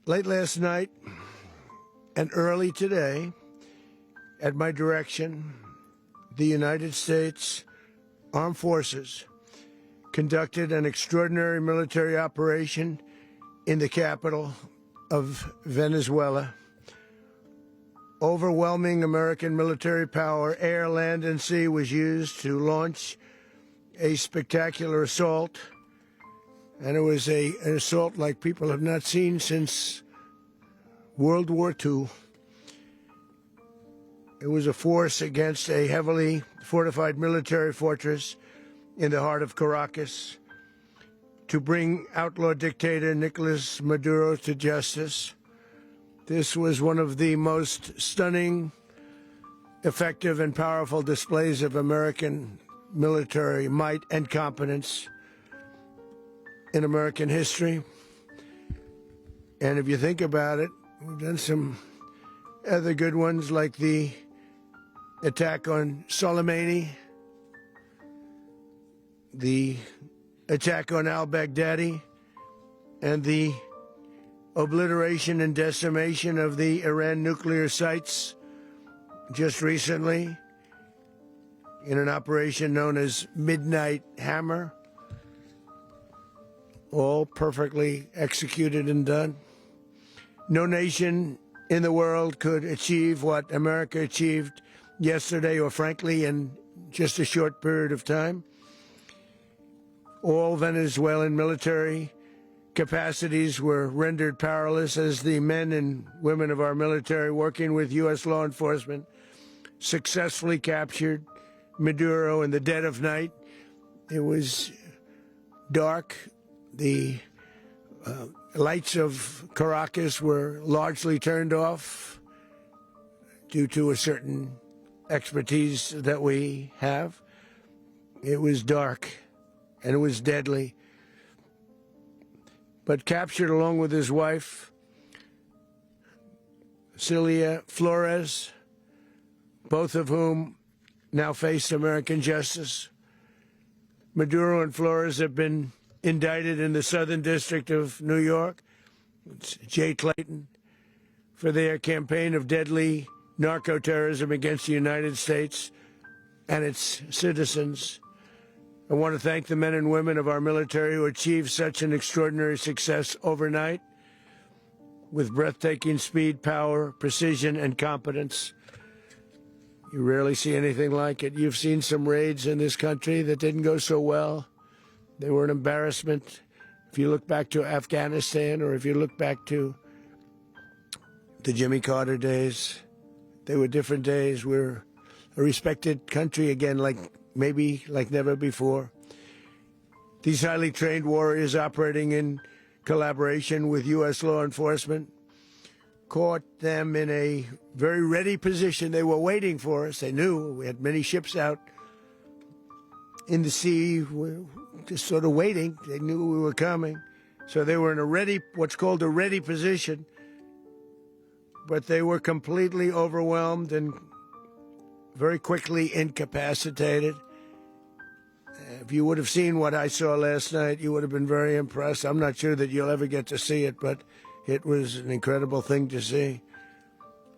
Late last night and early today, at my direction, the United States Armed Forces conducted an extraordinary military operation in the capital of Venezuela. Overwhelming American military power, air, land, and sea, was used to launch a spectacular assault. And it was an assault like people have not seen since World War II. It was a force against a heavily fortified military fortress in the heart of Caracas to bring outlaw dictator Nicolás Maduro to justice. This was one of the most stunning, effective, and powerful displays of American military might and competence in American history. And if you think about it, we've done some other good ones, like the attack on Soleimani, the attack on al-Baghdadi, and the obliteration and decimation of the Iran nuclear sites just recently in an operation known as Midnight Hammer. All perfectly executed and done. No nation in the world could achieve what America achieved yesterday, or frankly, in just a short period of time. All Venezuelan military capacities were rendered powerless as the men and women of our military, working with U.S. law enforcement, successfully captured Maduro in the dead of night. It was dark. The lights of Caracas were largely turned off due to a certain expertise that we have. It was dark and it was deadly. But captured along with his wife, Celia Flores, both of whom now face American justice. Maduro and Flores have been indicted in the Southern District of New York, it's J. Clayton, for their campaign of deadly narco-terrorism against the United States and its citizens. I want to thank the men and women of our military who achieved such an extraordinary success overnight with breathtaking speed, power, precision, and competence. You rarely see anything like it. You've seen some raids in this country that didn't go so well. They were an embarrassment. If you look back to Afghanistan, or if you look back to the Jimmy Carter days, they were different days. We're a respected country again, like never before. These highly trained warriors, operating in collaboration with U.S. law enforcement, caught them in a very ready position. They were waiting for us. They knew we had many ships out in the sea, just sort of waiting. They knew we were coming. So they were in a ready, what's called a ready position. But they were completely overwhelmed and very quickly incapacitated. If you would have seen what I saw last night, you would have been very impressed. I'm not sure that you'll ever get to see it, but it was an incredible thing to see.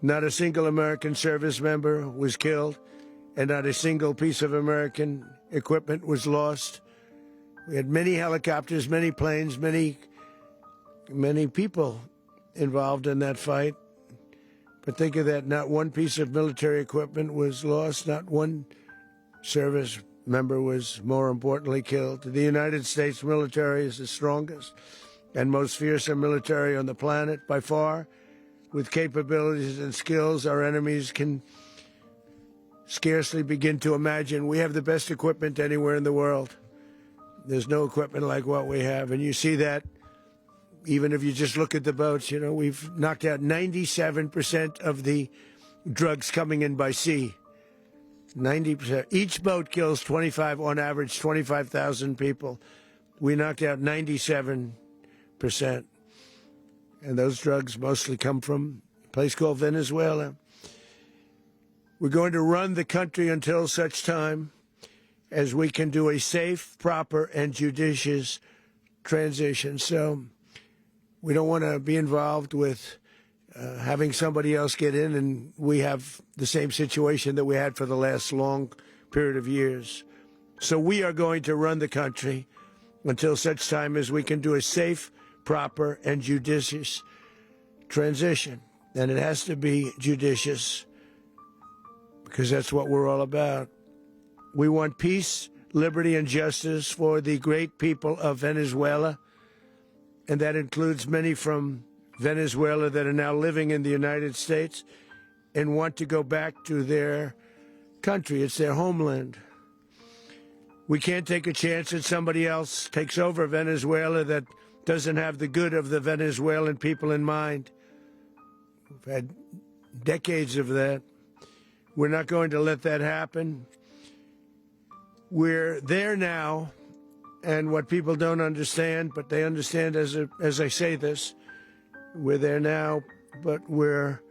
Not a single American service member was killed, and not a single piece of American equipment was lost. We had many helicopters, many planes, many people involved in that fight. But think of that, not one piece of military equipment was lost, not one service member was, more importantly, killed. The United States military is the strongest and most fearsome military on the planet, by far. With capabilities and skills our enemies can scarcely begin to imagine. We have the best equipment anywhere in the world. There's no equipment like what we have, and you see that even if you just look at the boats. You know, we've knocked out 97% of the drugs coming in by sea. 90%. Each boat kills on average, 25,000 people. We knocked out 97%. And those drugs mostly come from a place called Venezuela. We're going to run the country until such time as we can do a safe, proper, and judicious transition. So We don't want to be involved with having somebody else get in, and we have the same situation that we had for the last long period of years. So we are going to run the country until such time as we can do a safe, proper, and judicious transition. And it has to be judicious because that's what we're all about. We want peace, liberty, and justice for the great people of Venezuela, and that includes many from Venezuela that are now living in the United States and want to go back to their country. It's their homeland. We can't take a chance that somebody else takes over Venezuela that doesn't have the good of the Venezuelan people in mind. We've had decades of that. We're not going to let that happen. We're there now, and what people don't understand, but they understand as I say this, we're there now, but we're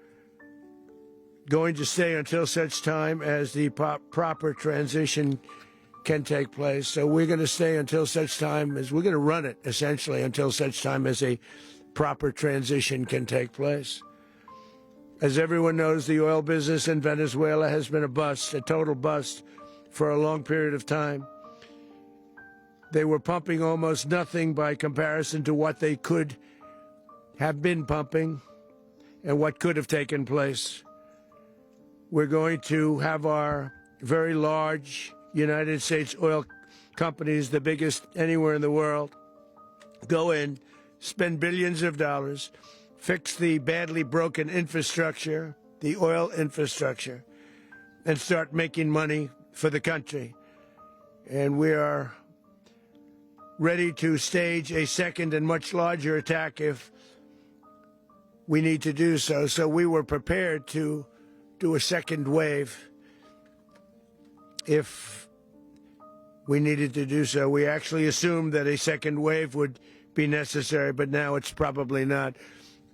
going to stay until such time as the proper transition can take place. So we're going to stay until such time as we're going to run it, essentially, until such time as a proper transition can take place. As everyone knows, the oil business in Venezuela has been a bust, a total bust, for a long period of time. They were pumping almost nothing by comparison to what they could have been pumping and what could have taken place. We're going to have our very large United States oil companies, the biggest anywhere in the world, go in, spend billions of dollars, fix the badly broken infrastructure, the oil infrastructure, and start making money for the country. And we are ready to stage a second and much larger attack if we need to do so. So we were prepared to do a second wave if we needed to do so. We actually assumed that a second wave would be necessary, but now it's probably not.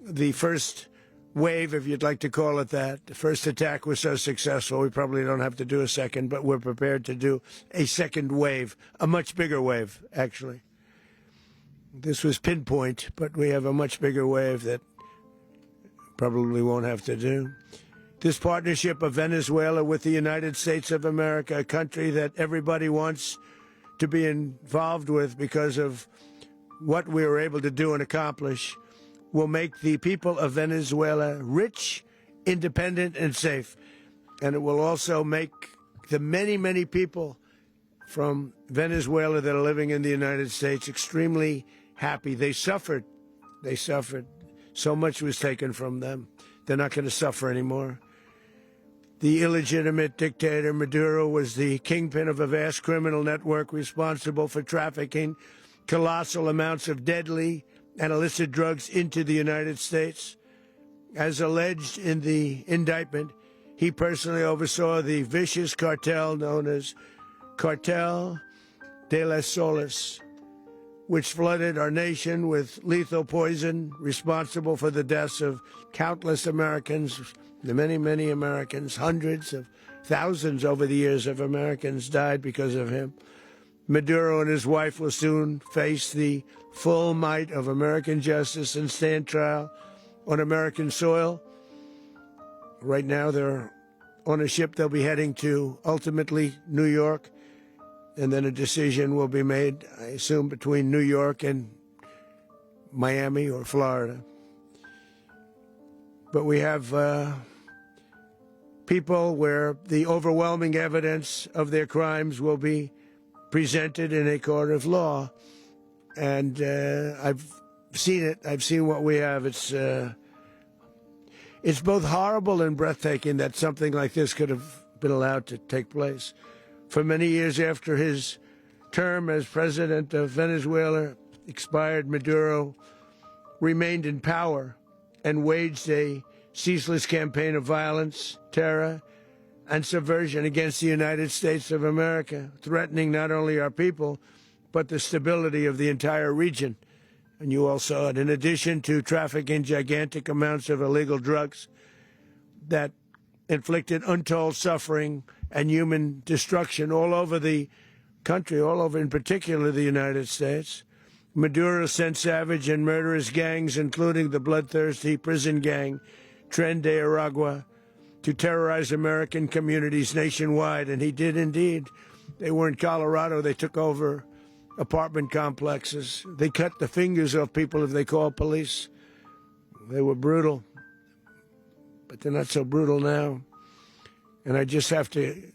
The first wave, if you'd like to call it that, the first attack was so successful, we probably don't have to do a second, but we're prepared to do a second wave, a much bigger wave, actually. This was pinpoint, but we have a much bigger wave that probably won't have to do. This partnership of Venezuela with the United States of America, a country that everybody wants to be involved with because of what we were able to do and accomplish, will make the people of Venezuela rich, independent, and safe. And it will also make the many, many people from Venezuela that are living in the United States extremely happy. They suffered. They suffered. So much was taken from them. They're not going to suffer anymore. The illegitimate dictator Maduro was the kingpin of a vast criminal network responsible for trafficking colossal amounts of deadly and illicit drugs into the United States. As alleged in the indictment, he personally oversaw the vicious cartel known as Cartel de las Solas, which flooded our nation with lethal poison, responsible for the deaths of countless Americans, the many, many Americans. Hundreds of thousands over the years of Americans died because of him. Maduro and his wife will soon face the full might of American justice and stand trial on American soil. Right now, they're on a ship they'll be heading to, ultimately, New York, and then a decision will be made, I assume, between New York and Miami or Florida. But we have people where the overwhelming evidence of their crimes will be presented in a court of law. And I've seen it. I've seen what we have. It's both horrible and breathtaking that something like this could have been allowed to take place. For many years after his term as president of Venezuela expired, Maduro remained in power and waged a ceaseless campaign of violence, terror, and subversion against the United States of America, threatening not only our people, but the stability of the entire region. And you all saw it. In addition to trafficking gigantic amounts of illegal drugs that inflicted untold suffering and human destruction all over the country, all over, in particular, the United States, Maduro sent savage and murderous gangs, including the bloodthirsty prison gang Tren de Aragua, to terrorize American communities nationwide, and he did indeed. They were in Colorado. They took over apartment complexes. They cut the fingers off people if they called police. They were brutal, but they're not so brutal now. And I just have to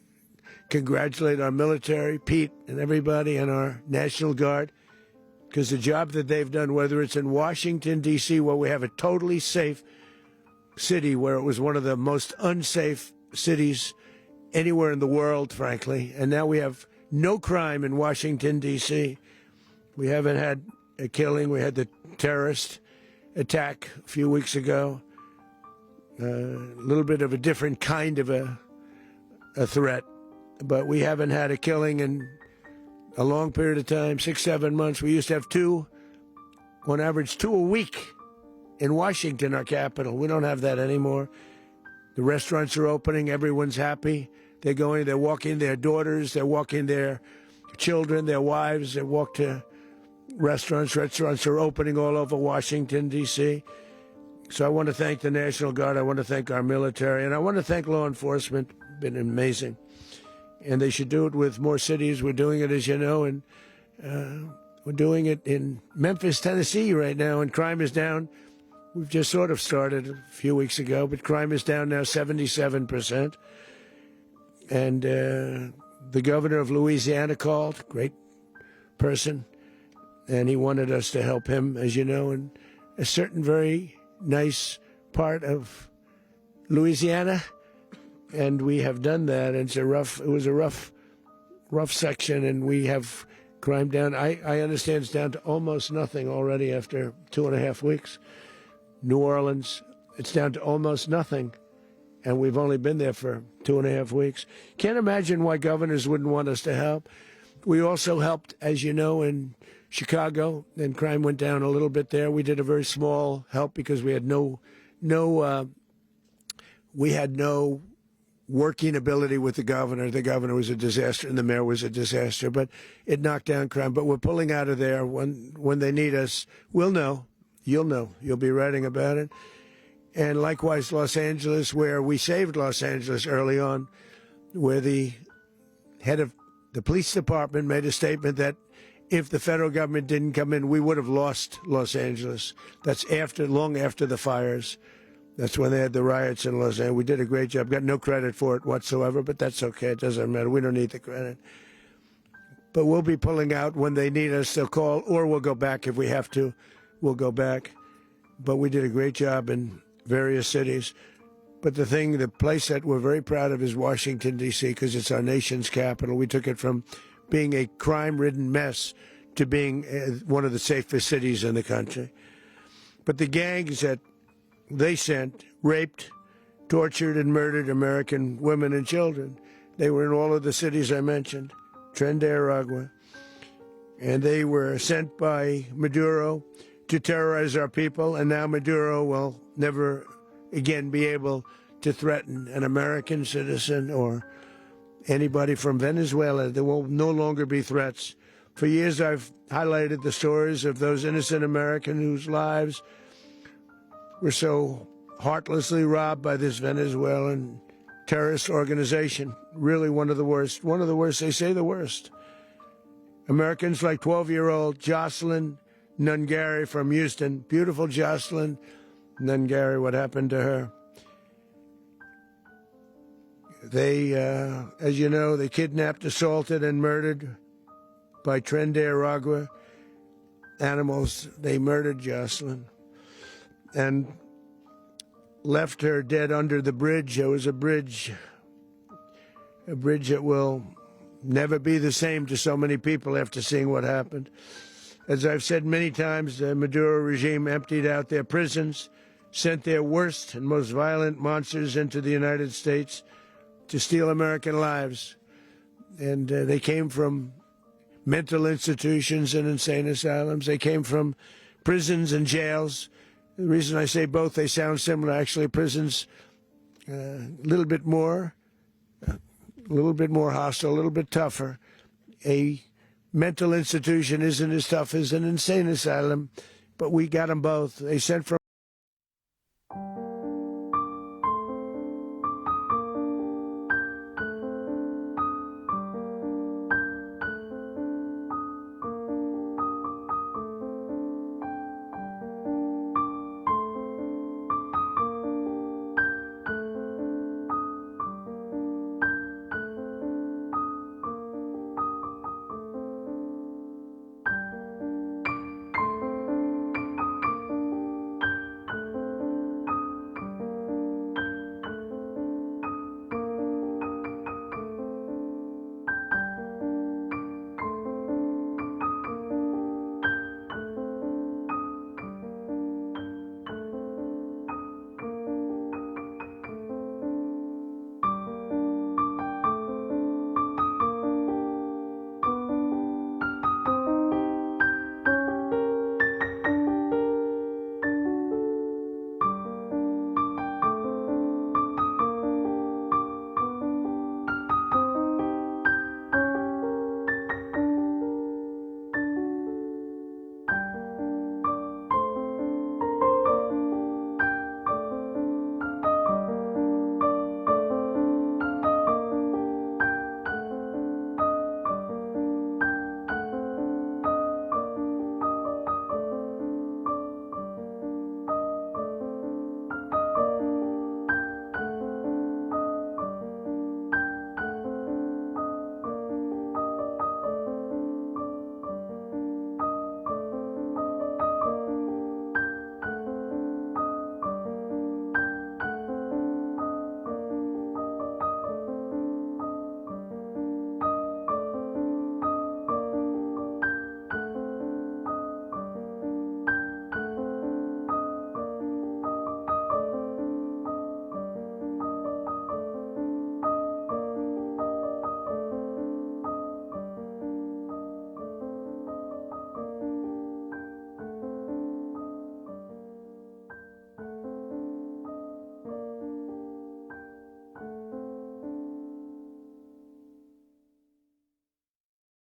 congratulate our military, Pete, and everybody, and our National Guard, because the job that they've done, whether it's in Washington, D.C., where we have a totally safe city, where it was one of the most unsafe cities anywhere in the world, frankly, and now we have no crime in Washington, D.C. We haven't had a killing. We had the terrorist attack a few weeks ago, a little bit of a different kind of a threat, but we haven't had a killing in a long period of time, 6-7 months. We used to have two, on average, 2 a week in Washington, our capital. We don't have that anymore. The restaurants are opening. Everyone's happy. They're going, they're walking their daughters, they're walking their children, their wives. They walk to restaurants. Restaurants are opening all over Washington, D.C. So I want to thank the National Guard. I want to thank our military. And I want to thank law enforcement. Been amazing. And they should do it with more cities. We're doing it, as you know, and we're doing it in Memphis, Tennessee right now, and crime is down. We've just sort of started a few weeks ago, but crime is down now 77%. And the governor of Louisiana called, great person, and he wanted us to help him, as you know, in a certain very nice part of Louisiana. And we have done that. And it was a rough section, and we have crime down. I understand it's down to almost nothing already after 2.5 weeks. New Orleans, it's down to almost nothing, and we've only been there for 2.5 weeks. Can't imagine why governors wouldn't want us to help. We also helped, as you know, in Chicago, and crime went down a little bit there. We did a very small help because we had no working ability with the governor. The governor was a disaster, and the mayor was a disaster, but it knocked down crime. But we're pulling out of there. When they need us, we'll know. You'll know. You'll be writing about it. And likewise, Los Angeles, where we saved Los Angeles early on, where the head of the police department made a statement that if the federal government didn't come in, we would have lost Los Angeles. That's long after the fires. That's when they had the riots in Los Angeles. We did a great job. Got no credit for it whatsoever, but that's okay. It doesn't matter. We don't need the credit. But we'll be pulling out when they need us. They'll call, or we'll go back if we have to. We'll go back. But we did a great job in various cities. But the place that we're very proud of is Washington, D.C., because it's our nation's capital. We took it from being a crime-ridden mess to being one of the safest cities in the country. But the gangs that they sent raped, tortured, and murdered American women and children. They were in all of the cities I mentioned, Tren de Aragua. And they were sent by Maduro to terrorize our people, and now Maduro will never again be able to threaten an American citizen or anybody from Venezuela. There will no longer be threats. For years I've highlighted the stories of those innocent Americans whose lives were so heartlessly robbed by this Venezuelan terrorist organization. Really one of the worst. One of the worst, they say the worst. Americans like 12-year-old Jocelyn Nungari from Houston. Beautiful Jocelyn Nungari, what happened to her? They, as you know, they kidnapped, assaulted, and murdered by Tren de Aragua animals. They murdered Jocelyn and left her dead under the bridge. There was a bridge that will never be the same to so many people after seeing what happened. As I've said many times, the Maduro regime emptied out their prisons, sent their worst and most violent monsters into the United States to steal American lives. And they came from mental institutions and insane asylums. They came from prisons and jails. The reason I say both, they sound similar. Actually, prisons, a little bit more hostile, a little bit tougher. A mental institution isn't as tough as an insane asylum, but we got them both. They sent from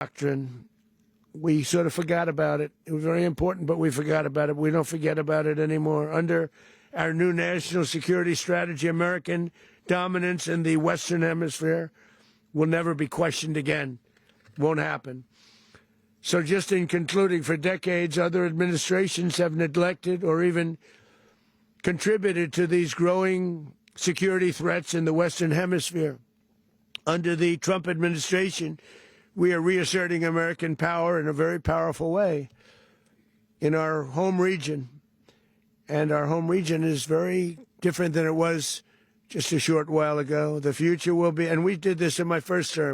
doctrine. We sort of forgot about it. It was very important, but we forgot about it. We don't forget about it anymore. Under our new national security strategy, American dominance in the Western Hemisphere will never be questioned again. Won't happen. So just in concluding, for decades, other administrations have neglected or even contributed to these growing security threats in the Western Hemisphere. Under the Trump administration, we are reasserting American power in a very powerful way in our home region. And our home region is very different than it was just a short while ago. The future will be, and we did this in my first term.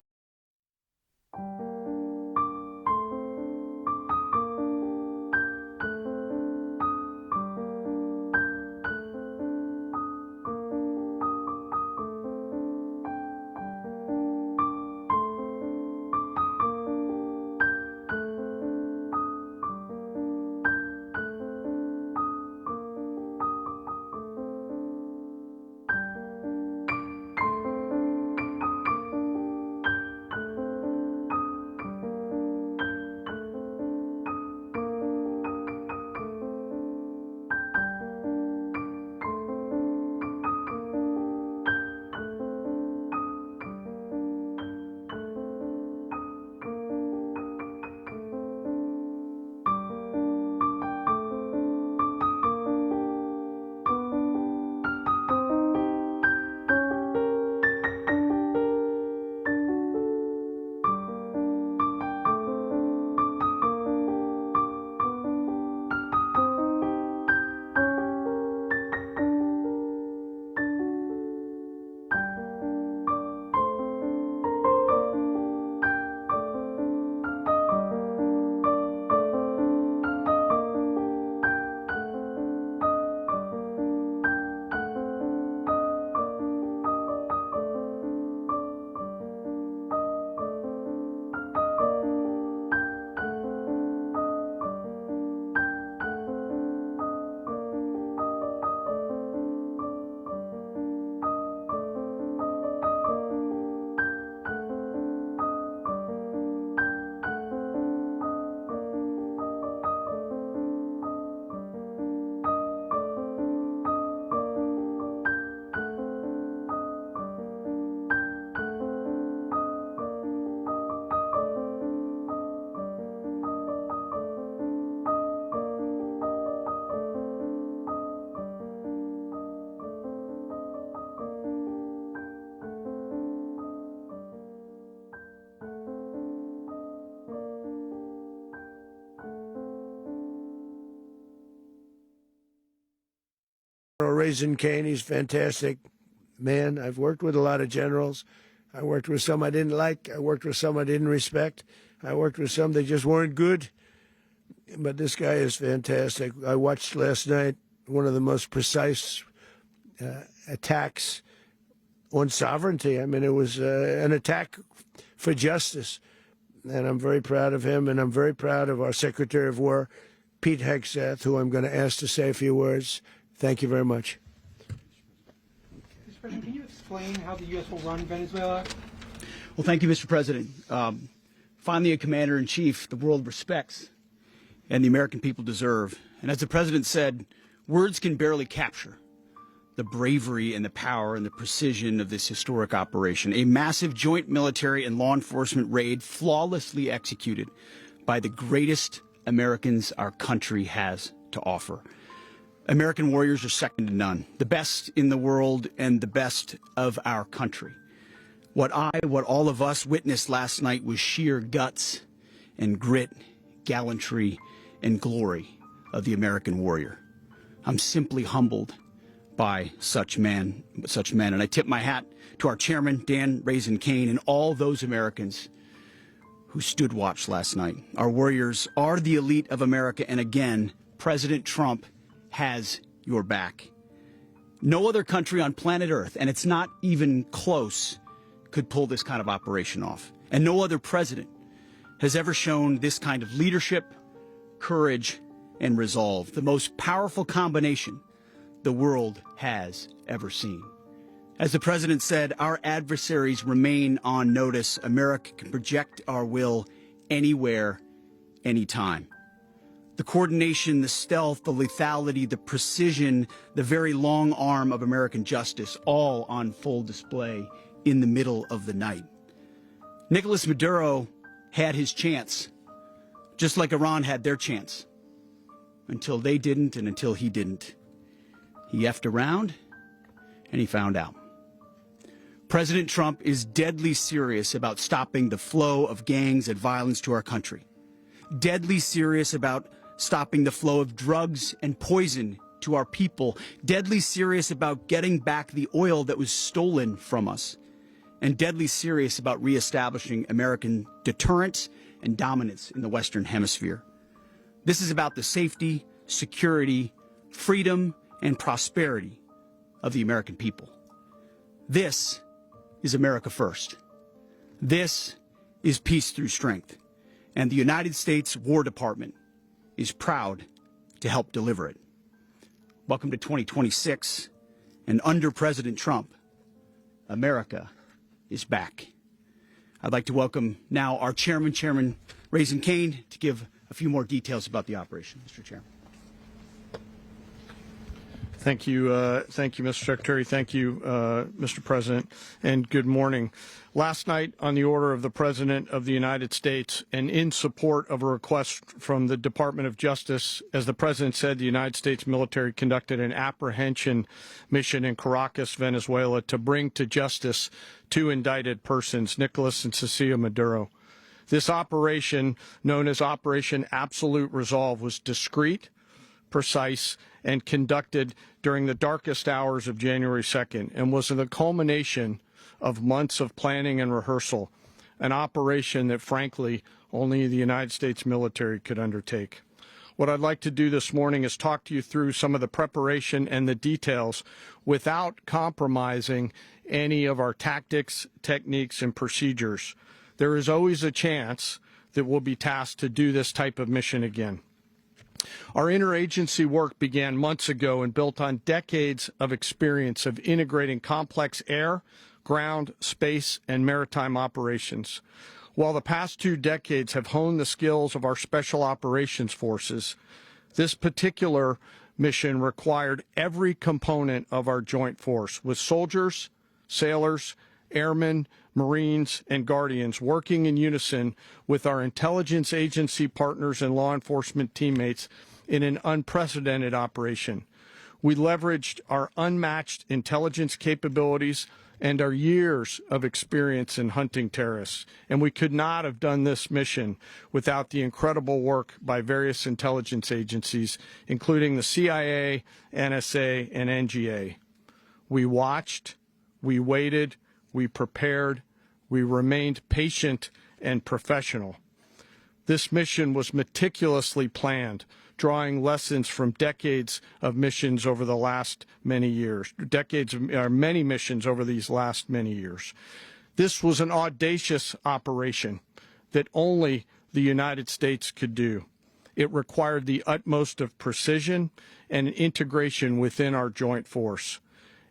Raising Caine. He's a fantastic man. I've worked with a lot of generals. I worked with some I didn't like. I worked with some I didn't respect. I worked with some that just weren't good. But this guy is fantastic. I watched last night one of the most precise attacks on sovereignty. I mean, it was an attack for justice. And I'm very proud of him, and I'm very proud of our Secretary of War, Pete Hegseth, who I'm going to ask to say a few words. Thank you very much. Mr. President, can you explain how the U.S. will run Venezuela? Well, thank you, Mr. President. Finally, a commander-in-chief the world respects and the American people deserve. And as the President said, words can barely capture the bravery and the power and the precision of this historic operation. A massive joint military and law enforcement raid flawlessly executed by the greatest Americans our country has to offer. American warriors are second to none, the best in the world and the best of our country. What all of us witnessed last night was sheer guts and grit, gallantry, and glory of the American warrior. I'm simply humbled by such men, and I tip my hat to our chairman, Dan Caine, and all those Americans who stood watch last night. Our warriors are the elite of America, and again, President Trump has your back. No other country on planet Earth, and it's not even close, could pull this kind of operation off. And no other president has ever shown this kind of leadership, courage, and resolve, the most powerful combination the world has ever seen. As the president said, our adversaries remain on notice. America can project our will anywhere, anytime. The coordination, the stealth, the lethality, the precision, the very long arm of American justice, all on full display in the middle of the night. Nicolás Maduro had his chance, just like Iran had their chance, until they didn't and until he didn't. He effed around, and he found out. President Trump is deadly serious about stopping the flow of gangs and violence to our country. Deadly serious about stopping the flow of drugs and poison to our people. Deadly serious about getting back the oil that was stolen from us. And deadly serious about reestablishing American deterrence and dominance in the Western Hemisphere. This is about the safety, security, freedom, and prosperity of the American people. This is America first. This is peace through strength. And the United States War Department is proud to help deliver it. Welcome to 2026. And under President Trump, America is back. I'd like to welcome now our chairman, Chairman Caine, to give a few more details about the operation. Mr. Chairman. Thank you, Mr. Secretary. Thank you, Mr. President, and good morning. Last night, on the order of the President of the United States and in support of a request from the Department of Justice, as the President said, the United States military conducted an apprehension mission in Caracas, Venezuela, to bring to justice two indicted persons, Nicolás and Cecilia Maduro. This operation, known as Operation Absolute Resolve, was discreet, precise, and conducted during the darkest hours of January 2nd and was the culmination of months of planning and rehearsal, an operation that, frankly, only the United States military could undertake. What I'd like to do this morning is talk to you through some of the preparation and the details without compromising any of our tactics, techniques, and procedures. There is always a chance that we'll be tasked to do this type of mission again. Our interagency work began months ago and built on decades of experience of integrating complex air, ground, space, and maritime operations. While the past 2 decades have honed the skills of our special operations forces, this particular mission required every component of our joint force, with soldiers, sailors, airmen, Marines, and Guardians working in unison with our intelligence agency partners and law enforcement teammates in an unprecedented operation. We leveraged our unmatched intelligence capabilities and our years of experience in hunting terrorists. And we could not have done this mission without the incredible work by various intelligence agencies, including the CIA, NSA, and NGA. We watched, we waited, we prepared, we remained patient and professional. This mission was meticulously planned, drawing lessons from decades of missions over the last many years, many missions over these last many years. This was an audacious operation that only the United States could do. It required the utmost of precision and integration within our joint force.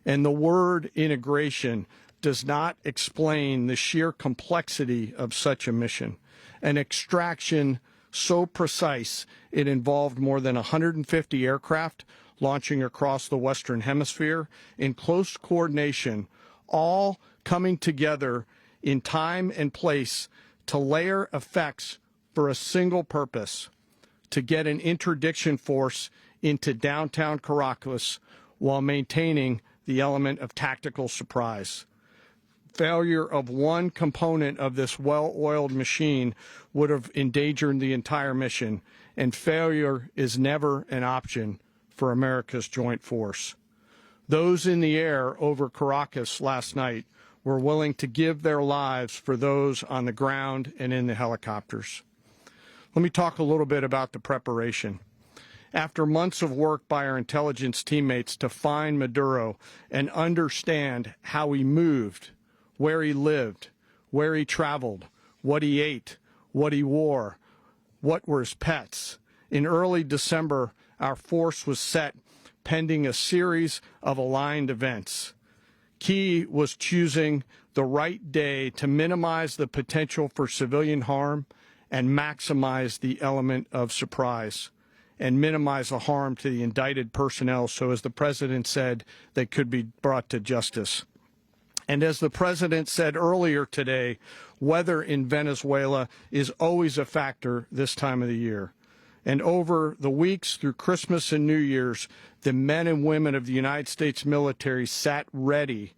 And the word integration does not explain the sheer complexity of such a mission. An extraction so precise it involved more than 150 aircraft launching across the Western Hemisphere in close coordination, all coming together in time and place to layer effects for a single purpose: to get an interdiction force into downtown Caracas while maintaining the element of tactical surprise. Failure of one component of this well-oiled machine would have endangered the entire mission, and failure is never an option for America's joint force. Those in the air over Caracas last night were willing to give their lives for those on the ground and in the helicopters. Let me talk a little bit about the preparation. After months of work by our intelligence teammates to find Maduro and understand how he moved, where he lived, where he traveled, what he ate, what he wore, what were his pets. In early December, our force was set pending a series of aligned events. Key was choosing the right day to minimize the potential for civilian harm and maximize the element of surprise and minimize the harm to the indicted personnel so, as the President said, they could be brought to justice. And as the President said earlier today, weather in Venezuela is always a factor this time of the year. And over the weeks through Christmas and New Year's, the men and women of the United States military sat ready,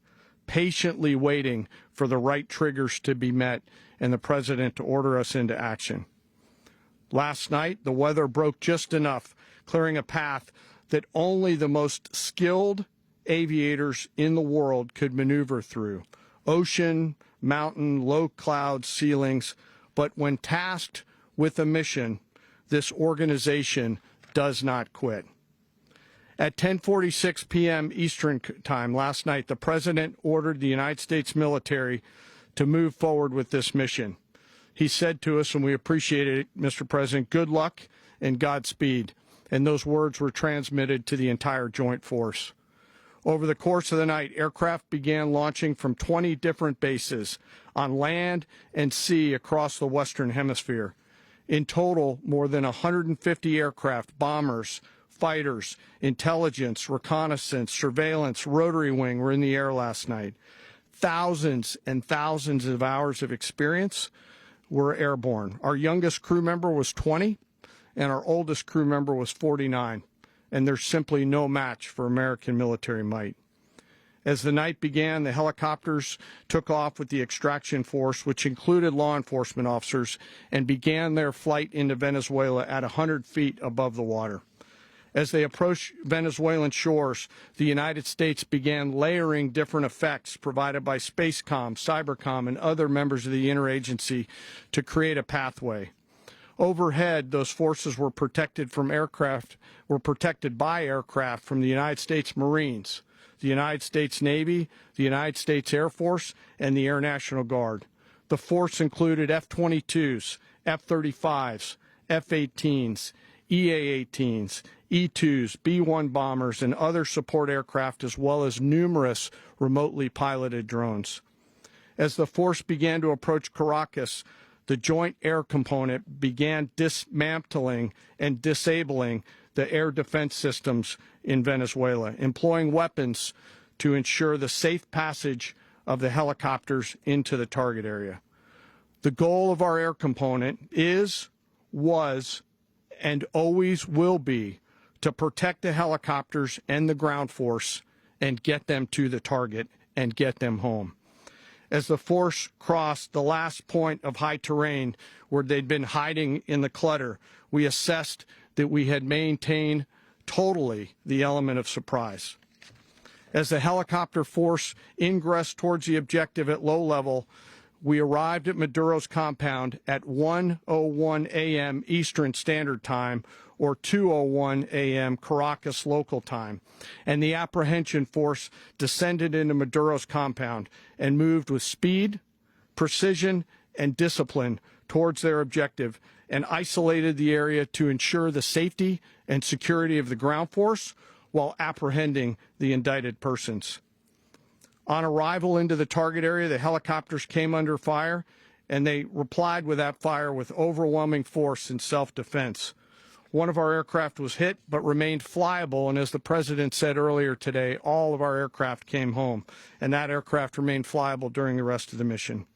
patiently waiting for the right triggers to be met and the President to order us into action. Last night, the weather broke just enough, clearing a path that only the most skilled aviators in the world could maneuver through. Ocean, mountain, low cloud ceilings. But when tasked with a mission, this organization does not quit. At 10:46 p.m. Eastern Time last night, the President ordered the United States military to move forward with this mission. He said to us, and we appreciate it, Mr. President, good luck and Godspeed. And those words were transmitted to the entire joint force. Over the course of the night, aircraft began launching from 20 different bases on land and sea across the Western Hemisphere. In total, more than 150 aircraft, bombers, fighters, intelligence, reconnaissance, surveillance, rotary wing were in the air last night. Thousands and thousands of hours of experience were airborne. Our youngest crew member was 20, and our oldest crew member was 49. And there's simply no match for American military might. As the night began, the helicopters took off with the extraction force, which included law enforcement officers, and began their flight into Venezuela at 100 feet above the water. As they approached Venezuelan shores, the United States began layering different effects provided by Spacecom, Cybercom, and other members of the interagency to create a pathway. Overhead, those forces were protected by aircraft from the United States Marines, the United States Navy, the United States Air Force, and the Air National Guard. The force included F-22s, F-35s, F-18s, EA-18s, E-2s, B-1 bombers, and other support aircraft, as well as numerous remotely piloted drones. As the force began to approach Caracas, the Joint Air Component began dismantling and disabling the air defense systems in Venezuela, employing weapons to ensure the safe passage of the helicopters into the target area. The goal of our air component was, and always will be, to protect the helicopters and the ground force and get them to the target and get them home. As the force crossed the last point of high terrain where they'd been hiding in the clutter, we assessed that we had maintained totally the element of surprise. As the helicopter force ingressed towards the objective at low level, we arrived at Maduro's compound at 1:01 a.m. Eastern Standard Time, or 2:01 a.m. Caracas local time, and the apprehension force descended into Maduro's compound and moved with speed, precision, and discipline towards their objective and isolated the area to ensure the safety and security of the ground force while apprehending the indicted persons. On arrival into the target area, the helicopters came under fire, and they replied with that fire with overwhelming force in self-defense. One of our aircraft was hit but remained flyable, and as the President said earlier today, all of our aircraft came home, and that aircraft remained flyable during the rest of the mission.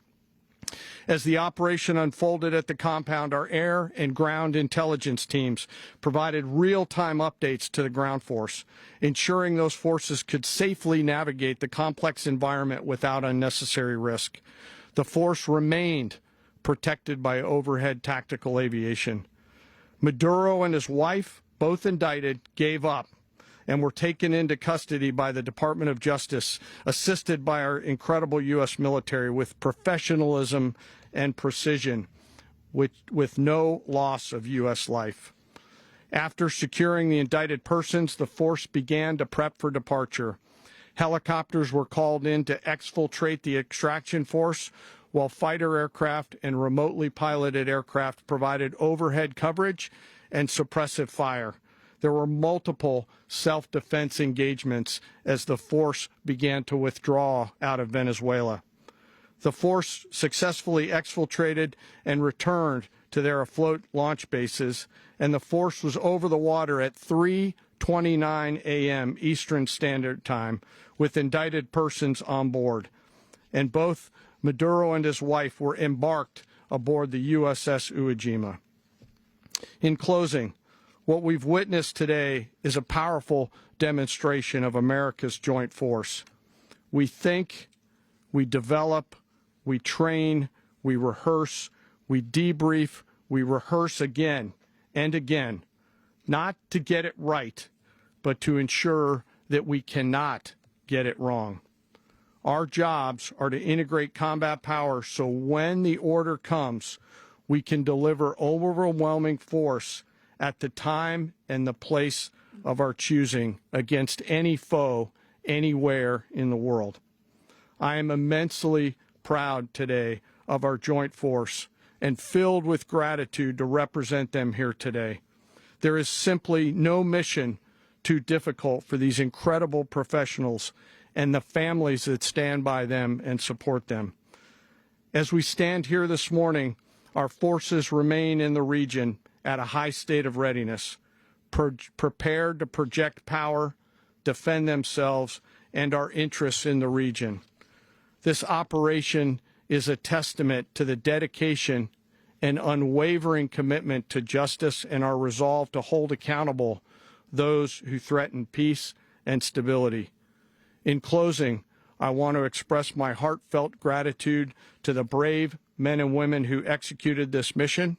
As the operation unfolded at the compound, our air and ground intelligence teams provided real-time updates to the ground force, ensuring those forces could safely navigate the complex environment without unnecessary risk. The force remained protected by overhead tactical aviation. Maduro and his wife, both indicted, gave up and were taken into custody by the Department of Justice, assisted by our incredible U.S. military with professionalism and precision, with no loss of U.S. life. After securing the indicted persons, the force began to prep for departure. Helicopters were called in to exfiltrate the extraction force, while fighter aircraft and remotely piloted aircraft provided overhead coverage and suppressive fire. There were multiple self-defense engagements as the force began to withdraw out of Venezuela. The force successfully exfiltrated and returned to their afloat launch bases, and the force was over the water at 3:29 a.m. Eastern Standard Time with indicted persons on board. And both Maduro and his wife were embarked aboard the USS Iwo Jima. In closing, what we've witnessed today is a powerful demonstration of America's joint force. We think, we develop, we train, we rehearse, we debrief, we rehearse again and again, not to get it right, but to ensure that we cannot get it wrong. Our jobs are to integrate combat power so when the order comes, we can deliver overwhelming force at the time and the place of our choosing against any foe anywhere in the world. I am immensely proud today of our joint force and filled with gratitude to represent them here today. There is simply no mission too difficult for these incredible professionals and the families that stand by them and support them. As we stand here this morning, our forces remain in the region at a high state of readiness, prepared to project power, defend themselves, and our interests in the region. This operation is a testament to the dedication and unwavering commitment to justice and our resolve to hold accountable those who threaten peace and stability. In closing, I want to express my heartfelt gratitude to the brave men and women who executed this mission.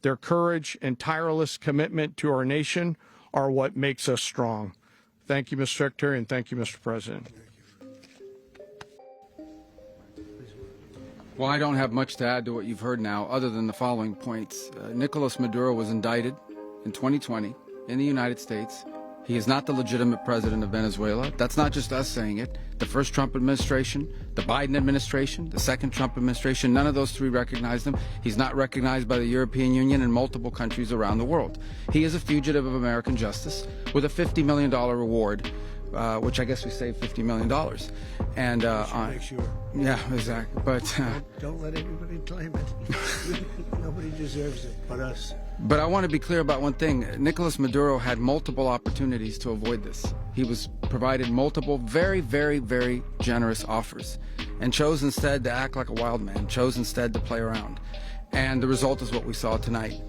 Their courage and tireless commitment to our nation are what makes us strong. Thank you, Mr. Secretary, and thank you, Mr. President. Well, I don't have much to add to what you've heard now, other than the following points. Nicolás Maduro was indicted in 2020 in the United States. He is not the legitimate president of Venezuela. That's not just us saying it. The first Trump administration, the Biden administration, the second Trump administration, none of those three recognized him. He's not recognized by the European Union and multiple countries around the world. He is a fugitive of American justice with a $50 million reward, which I guess we saved $50 million. And Make sure. yeah, exactly. But Don't let everybody claim it. Nobody deserves it but us. But I want to be clear about one thing. Nicolás Maduro had multiple opportunities to avoid this. He was provided multiple very, very, very generous offers and chose instead to act like a wild man, chose instead to play around. And the result is what we saw tonight.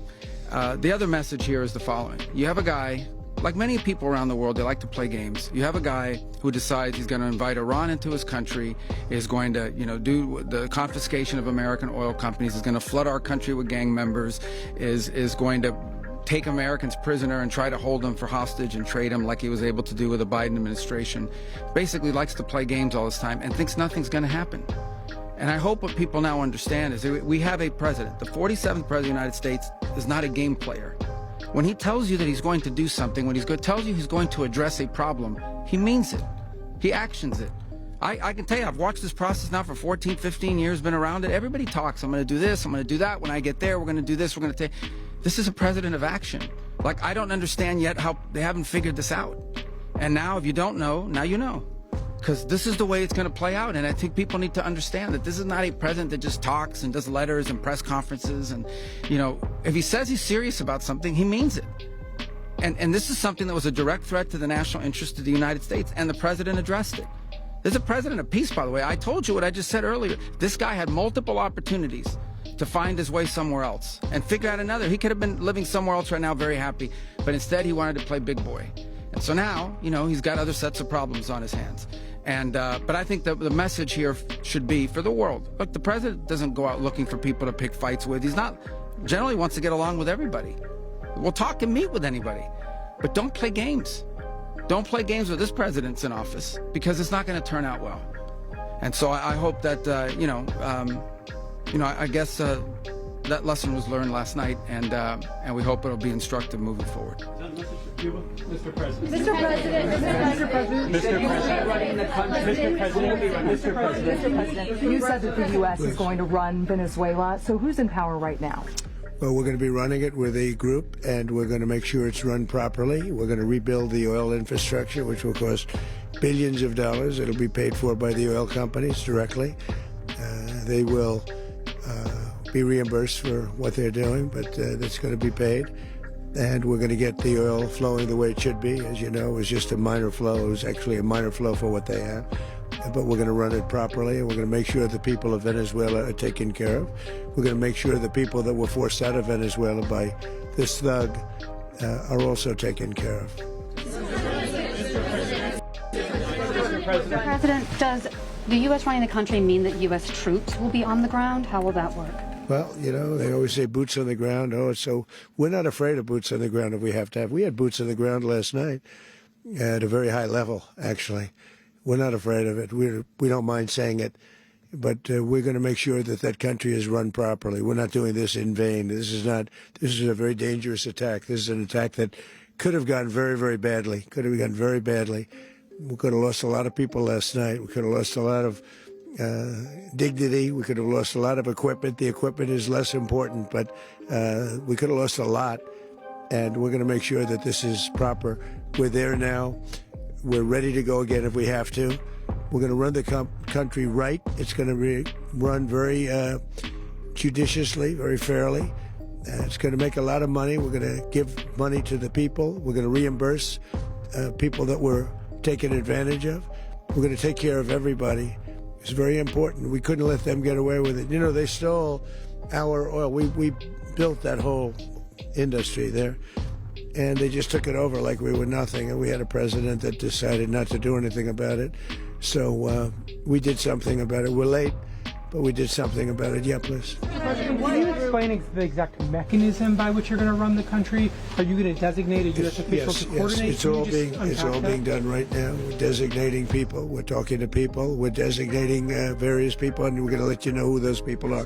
The other message here is the following. You have a guy like many people around the world, they like to play games. You have a guy who decides he's going to invite Iran into his country, is going to, do the confiscation of American oil companies, is going to flood our country with gang members, is going to take Americans prisoner and try to hold them for hostage and trade them like he was able to do with the Biden administration. Basically likes to play games all this time and thinks nothing's going to happen. And I hope what people now understand is that we have a president. The 47th president of the United States is not a game player. When he tells you that he's going to do something, when tells you he's going to address a problem, he means it. He actions it. I can tell you, I've watched this process now for 14, 15 years, been around it. Everybody talks. I'm going to do this. I'm going to do that. When I get there, we're going to do this. We're going to take. This is a president of action. Like, I don't understand yet how they haven't figured this out. And now, if you don't know, now you know. Because this is the way it's going to play out. And I think people need to understand that this is not a president that just talks and does letters and press conferences. And, if he says he's serious about something, he means it. And this is something that was a direct threat to the national interest of the United States. And the president addressed it. There's a president of peace, by the way. I told you what I just said earlier. This guy had multiple opportunities to find his way somewhere else and figure out another. He could have been living somewhere else right now, very happy. But instead, he wanted to play big boy. And so now, he's got other sets of problems on his hands. And but I think the message here should be for the world. Look, the president doesn't go out looking for people to pick fights with. He's not generally wants to get along with everybody. We'll talk and meet with anybody. But don't play games. Don't play games with this president's in office, because it's not going to turn out well. And so I hope that, I guess that lesson was learned last night, and we hope it'll be instructive moving forward. Mr. President. Mr. President. You said that the U.S. is going to run Venezuela. So who's in power right now? Well, we're going to be running it with a group, and we're going to make sure it's run properly. We're going to rebuild the oil infrastructure, which will cost billions of dollars. It'll be paid for by the oil companies directly. They will be reimbursed for what they're doing, but that's going to be paid. And we're going to get the oil flowing the way it should be. As you know, it was just a minor flow. It was actually a minor flow for what they have. But we're going to run it properly, and we're going to make sure the people of Venezuela are taken care of. We're going to make sure the people that were forced out of Venezuela by this thug are also taken care of. Mr. President, does the U.S. running the country mean that U.S. troops will be on the ground? How will that work? Well, they always say boots on the ground. So we're not afraid of boots on the ground if we have to have. We had boots on the ground last night at a very high level, actually. We're not afraid of it. We don't mind saying it, but we're going to make sure that that country is run properly. We're not doing this in vain. This is a very dangerous attack. This is an attack that could have gone very, very badly. Could have gone very badly. We could have lost a lot of people last night. We could have lost a lot of dignity. We could have lost a lot of equipment. The equipment is less important, but we could have lost a lot. And we're going to make sure that this is proper. We're there now. We're ready to go again if we have to. We're going to run the country right. It's going to be run very judiciously, very fairly. It's going to make a lot of money. We're going to give money to the people. We're going to reimburse people that were taken advantage of. We're going to take care of everybody. It's very important. We couldn't let them get away with it. They stole our oil. We built that whole industry there, and they just took it over like we were nothing. And we had a president that decided not to do anything about it. So we did something about it. We're late, but we did something about it. Yeah, please. President, can you explain the exact mechanism by which you're going to run the country? Are you going to designate a U.S. official to coordinate? Yes, it's all being done right now. We're designating people. We're talking to people. We're designating various people, and we're going to let you know who those people are.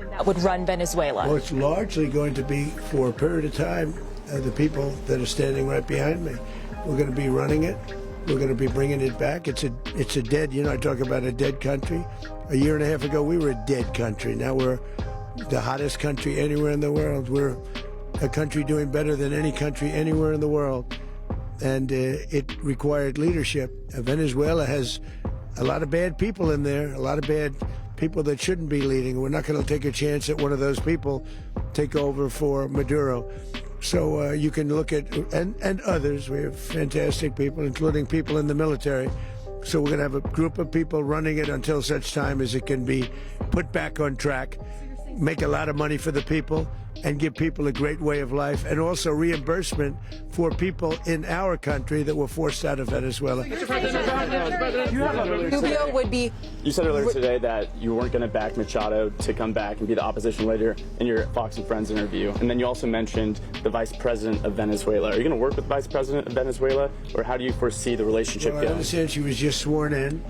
That would run Venezuela. Well, it's largely going to be for a period of time the people that are standing right behind me. We're going to be running it. We're going to be bringing it back. It's a dead, I talk about a dead country. A year and a half ago, we were a dead country. Now we're the hottest country anywhere in the world. We're a country doing better than any country anywhere in the world. And it required leadership. Venezuela has a lot of bad people in there, a lot of bad people that shouldn't be leading. We're not going to take a chance that one of those people take over for Maduro. So you can look at, and others, we have fantastic people, including people in the military. So we're going to have a group of people running it until such time as it can be put back on track, make a lot of money for the people, and give people a great way of life, and also reimbursement for people in our country that were forced out of Venezuela. Rubio would be... You said earlier today that you weren't going to back Machado to come back and be the opposition leader in your Fox and Friends interview. And then you also mentioned the vice president of Venezuela. Are you going to work with the vice president of Venezuela, or how do you foresee the relationship Well, I going? understand she was just sworn in,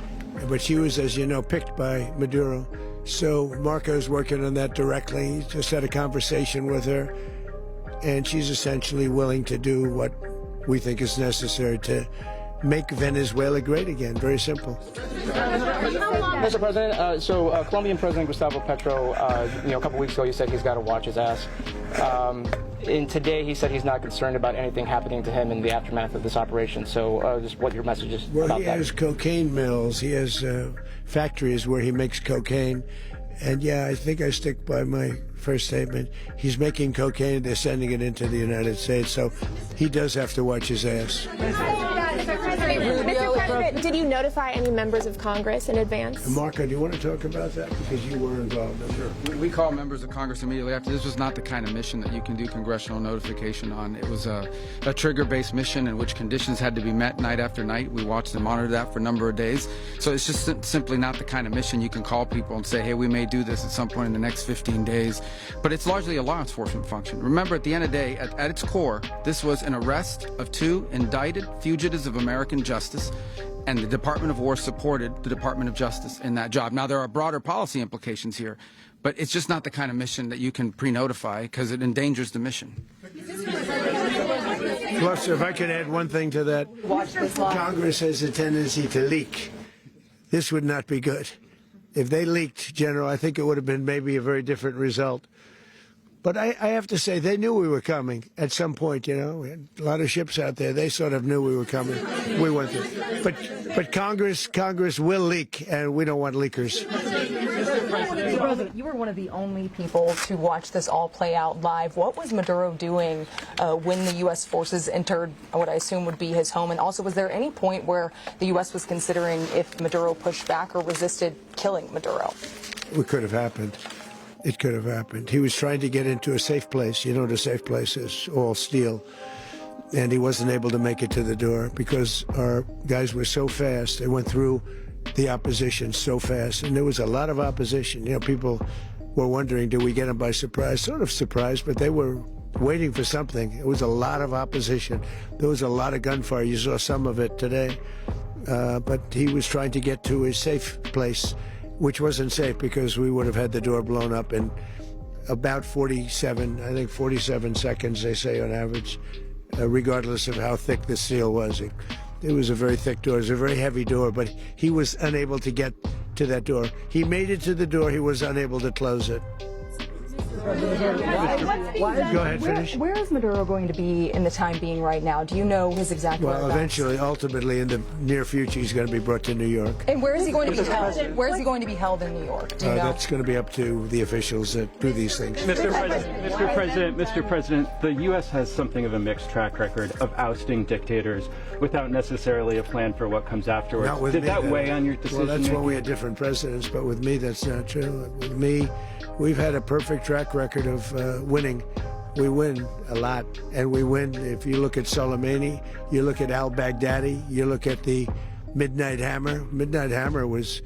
but she was, as you know, picked by Maduro. So Marco's working on that directly. He just had a conversation with her, and she's essentially willing to do what we think is necessary to make Venezuela great again. Very simple. Mr. President, Colombian President Gustavo Petro, a couple weeks ago, he said he's got to watch his ass. And today he said he's not concerned about anything happening to him in the aftermath of this operation. So just what your message is Well, about he that. has cocaine mills. He has factories where he makes cocaine. And yeah, I think I stick by my first statement. He's making cocaine. They're sending it into the United States. So he does have to watch his ass. Mr. President, did you notify any members of Congress in advance? Marco, do you want to talk about that? Because you were involved in it. We call members of Congress immediately after. This was not the kind of mission that you can do congressional notification on. It was a trigger-based mission in which conditions had to be met night after night. We watched and monitored that for a number of days. So it's just simply not the kind of mission you can call people and say, hey, we may do this at some point in the next 15 days. But it's largely a law enforcement function. Remember, at the end of the day, at its core, this was an arrest of 2 indicted fugitives of American justice, and the Department of War supported the Department of Justice in that job. Now, there are broader policy implications here, but it's just not the kind of mission that you can pre-notify because it endangers the mission. Plus, if I could add one thing to that, Congress has a tendency to leak. This would not be good. If they leaked, General, I think it would have been maybe a very different result. But I have to say, they knew we were coming at some point, We had a lot of ships out there. They sort of knew we were coming. We went there. But Congress will leak, and we don't want leakers. Mr. President, you were one of the only people to watch this all play out live. What was Maduro doing when the U.S. forces entered what I assume would be his home? And also, was there any point where the U.S. was considering if Maduro pushed back or resisted killing Maduro? It could have happened. It could have happened. He was trying to get into a safe place. You know what a safe place is, all steel. And he wasn't able to make it to the door because our guys were so fast. They went through the opposition so fast. And there was a lot of opposition. People were wondering, do we get them by surprise? Sort of surprised, but they were waiting for something. It was a lot of opposition. There was a lot of gunfire. You saw some of it today. But he was trying to get to a safe place, which wasn't safe because we would have had the door blown up in about 47 seconds, they say on average, regardless of how thick the steel was. It was a very thick door. It was a very heavy door, but he was unable to get to that door. He made it to the door. He was unable to close it. Go ahead, finish. Where is Maduro going to be in the time being right now? Do you know his exact Well, whereabouts? eventually, ultimately, in the near future, he's going to be brought to New York. And where is he going to be held? Where is he going to be held in New York? Do you know? That's going to be up to the officials that do these things. Mr. President, the U.S. has something of a mixed track record of ousting dictators without necessarily a plan for what comes afterwards. Not with Did me, that though. weigh on your decision? Well, that's when we had different presidents, but with me, that's not true. With me, we've had a perfect track record of winning. We win a lot, and we win. If you look at Soleimani, you look at al-Baghdadi, you look at the Midnight Hammer. Midnight Hammer was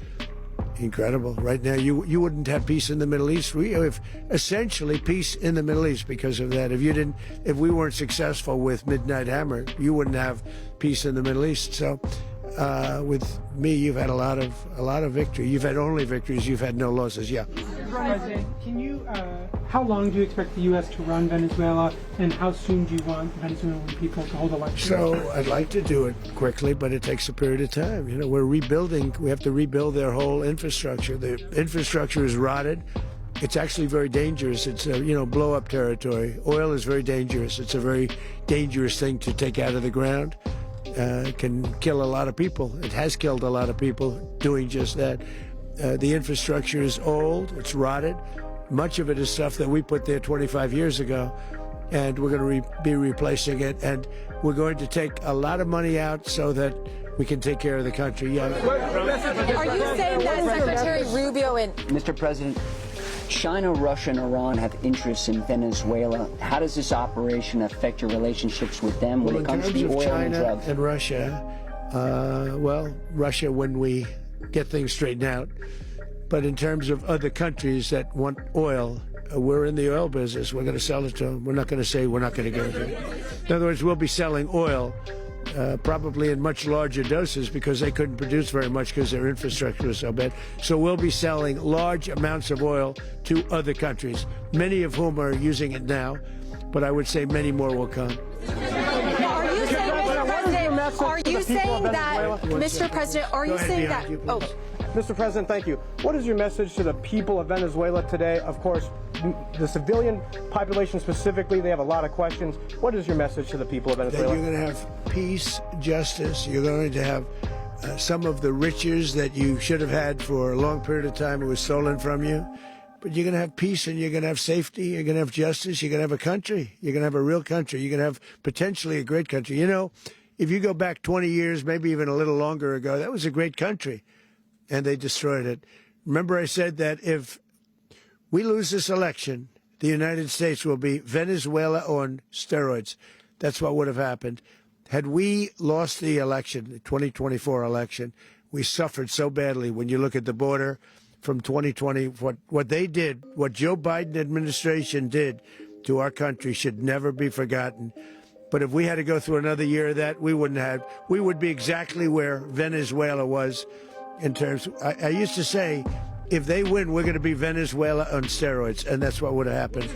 incredible. Right now, you wouldn't have peace in the Middle East. We have essentially peace in the Middle East because of that. If we weren't successful with Midnight Hammer, you wouldn't have peace in the Middle East. So, with me, you've had a lot of victory. You've had only victories. You've had no losses. Yeah. President, how long do you expect the U.S. to run Venezuela, and how soon do you want Venezuelan people to hold elections? So I'd like to do it quickly, but it takes a period of time. We're rebuilding. We have to rebuild their whole infrastructure. The infrastructure is rotted. It's actually very dangerous. It's blow-up territory. Oil is very dangerous. It's a very dangerous thing to take out of the ground. It can kill a lot of people. It has killed a lot of people doing just that. The infrastructure is old. It's rotted. Much of it is stuff that we put there 25 years ago, and we're going to be replacing it. And we're going to take a lot of money out so that we can take care of the country. Yeah. Are you saying that Secretary Rubio and... Mr. President, China, Russia, and Iran have interests in Venezuela. How does this operation affect your relationships with them when it comes to the oil and drugs? And Russia, well, Russia when we get things straightened out. But in terms of other countries that want oil, we're in the oil business. We're going to sell it to them. We're not going to say we're not going to give it to them. In other words, we'll be selling oil probably in much larger doses because they couldn't produce very much because their infrastructure was so bad. So we'll be selling large amounts of oil to other countries, many of whom are using it now, but I would say many more will come. Mr. President, are you saying that? Oh. Mr. President, thank you. What is your message to the people of Venezuela today? Of course, the civilian population specifically, they have a lot of questions. What is your message to the people of Venezuela? That you're going to have peace, justice. You're going to have some of the riches that you should have had for a long period of time. It was stolen from you. But you're going to have peace and you're going to have safety. You're going to have justice. You're going to have a country. You're going to have a real country. You're going to have potentially a great country. You know, if you go back 20 years, maybe even a little longer ago, that was a great country. And they destroyed it. Remember I said that if we lose this election, the United States will be Venezuela on steroids. That's what would have happened. Had we lost the election, the 2024 election, we suffered so badly. When you look at the border from 2020, what they did, what Joe Biden administration did to our country should never be forgotten. But if we had to go through another year of that, we would be exactly where Venezuela was. In terms, I used to say, if they win, we're going to be Venezuela on steroids, and that's what would have happened.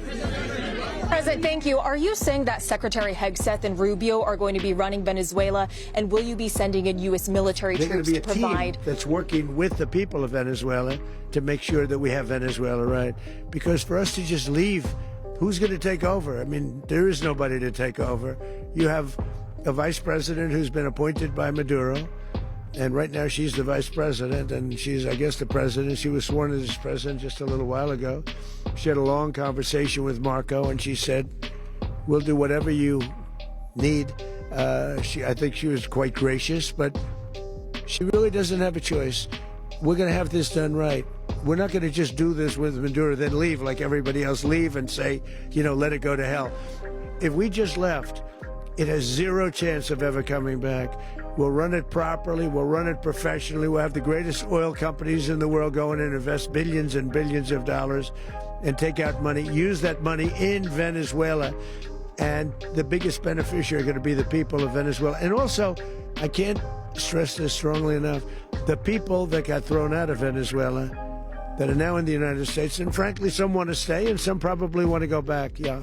President, thank you. Are you saying that Secretary Hegseth and Rubio are going to be running Venezuela, and will you be sending in U.S. military troops to provide? They're going to be a team that's working with the people of Venezuela to make sure that we have Venezuela right. Because for us to just leave, who's going to take over? I mean, there is nobody to take over. You have a vice president who's been appointed by Maduro. And right now she's the vice president, and she's, I guess, the president. She was sworn as president just a little while ago. She had a long conversation with Marco, and she said, we'll do whatever you need. I think she was quite gracious, but she really doesn't have a choice. We're going to have this done right. We're not going to just do this with Maduro, then leave like everybody else, leave and say, you know, let it go to hell. If we just left, it has zero chance of ever coming back. We'll run it properly. We'll run it professionally. We'll have the greatest oil companies in the world go in and invest billions and billions of dollars and take out money, use that money in Venezuela. And the biggest beneficiary are going to be the people of Venezuela. And also, I can't stress this strongly enough, the people that got thrown out of Venezuela that are now in the United States, and frankly, some want to stay and some probably want to go back, yeah.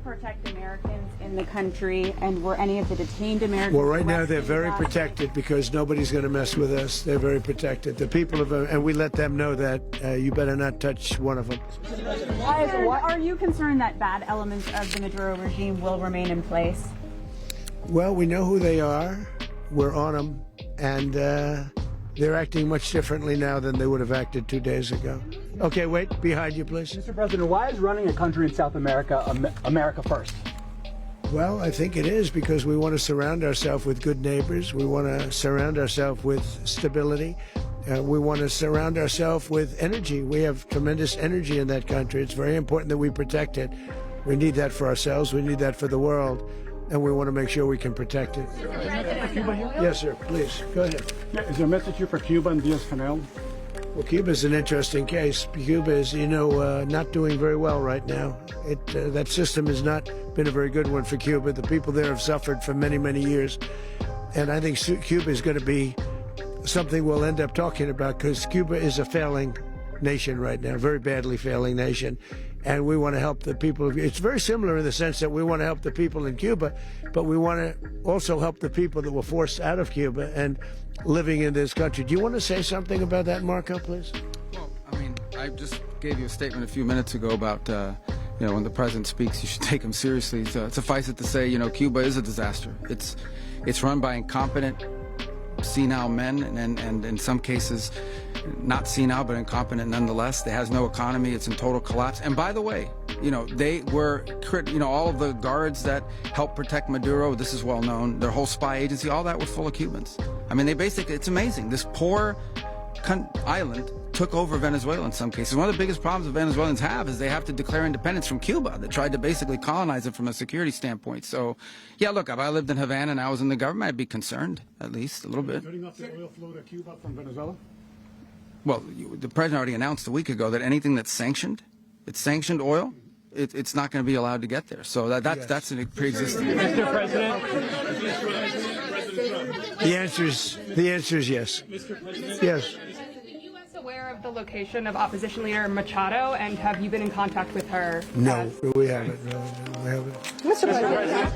Protect Americans in the country, and were any of the detained Americans? Well, right now they're very protected because nobody's going to mess with us. They're very protected. The people of, and we let them know that you better not touch one of them. Are you concerned that bad elements of the Maduro regime will remain in place? Well, we know who they are. We're on them, and they're acting much differently now than they would have acted 2 days ago. Okay, wait, behind you, please. Mr. President, why is running a country in South America America first? Well, I think it is because we want to surround ourselves with good neighbors. We want to surround ourselves with stability. We want to surround ourselves with energy. We have tremendous energy in that country. It's very important that we protect it. We need that for ourselves. We need that for the world. And we want to make sure we can protect it. Yes, sir. Please, go ahead. Is there a message here for Cuba and Diaz-Canel? Well, Cuba is an interesting case. Cuba is, you know, not doing very well right now. That system has not been a very good one for Cuba. The people there have suffered for many, many years. And I think Cuba is going to be something we'll end up talking about because Cuba is a failing nation right now, very badly failing nation. And we want to help the people. It's very similar in the sense that we want to help the people in Cuba, but we want to also help the people that were forced out of Cuba and living in this country. Do you want to say something about that, Marco, please? Well, I mean, I just gave you a statement a few minutes ago about, you know, when the president speaks, you should take him seriously. So suffice it to say, you know, Cuba is a disaster. It's run by incompetent, senile men, and in some cases, not senile, but incompetent nonetheless. It has no economy. It's in total collapse. And by the way, you know, they were, you know, all of the guards that helped protect Maduro, this is well known, their whole spy agency, all that were full of Cubans. I mean, they basically, it's amazing. This poor island took over Venezuela in some cases. One of the biggest problems the Venezuelans have is they have to declare independence from Cuba. They tried to basically colonize it from a security standpoint. So, yeah, look, if I lived in Havana and I was in the government, I'd be concerned, at least a little bit. Cutting off the oil flow to Cuba from Venezuela? Well, the president already announced a week ago that anything that's sanctioned, it's sanctioned oil, it's not going to be allowed to get there. So that's a pre-existing. Mr. President. The answer is yes. Mr. President. Yes. Is the U.S. aware of the location of opposition leader Machado, and have you been in contact with her? No, we haven't. No, we haven't. Mr. President.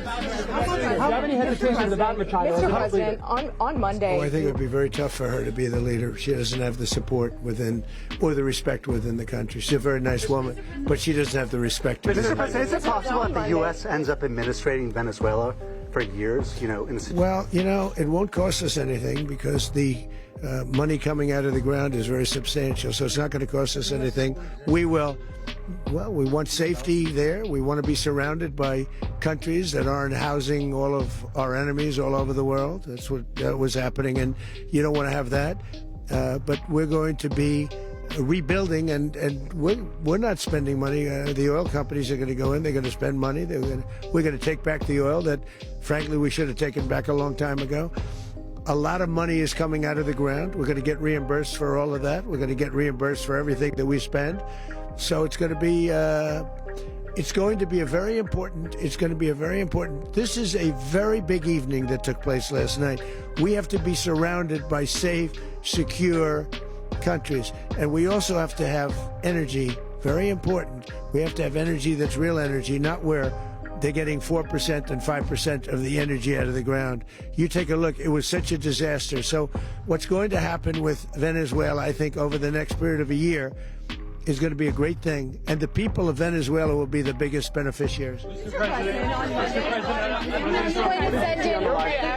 How many hesitations about Machado? Mr. President, on Monday. I think it would be very tough for her to be the leader. She doesn't have the support within, or the respect within the country. She's a very nice woman, but she doesn't have the respect. Mr. President, is it possible that the U.S. ends up administrating Venezuela for years? Well, it won't cost us anything because the money coming out of the ground is very substantial, so it's not going to cost us anything. We want safety there. We want to be surrounded by countries that aren't housing all of our enemies all over the world. That's what was happening, and you don't want to have that. But we're going to be rebuilding, and we're not spending money. The oil companies are going to go in. They're going to spend money. We're going to take back the oil that, frankly, we should have taken back a long time ago. A lot of money is coming out of the ground. We're going to get reimbursed for all of that. We're going to get reimbursed for everything that we spend. So it's going to be a very important. This is a very big evening that took place last night. We have to be surrounded by safe, secure countries, and we also have to have energy. Very important. We have to have energy that's real energy, not where they're getting 4% and 5% of the energy out of the ground. You take a look, it was such a disaster. So what's going to happen with Venezuela, I think, over the next period of a year is going to be a great thing. And the people of Venezuela will be the biggest beneficiaries. Mr. President,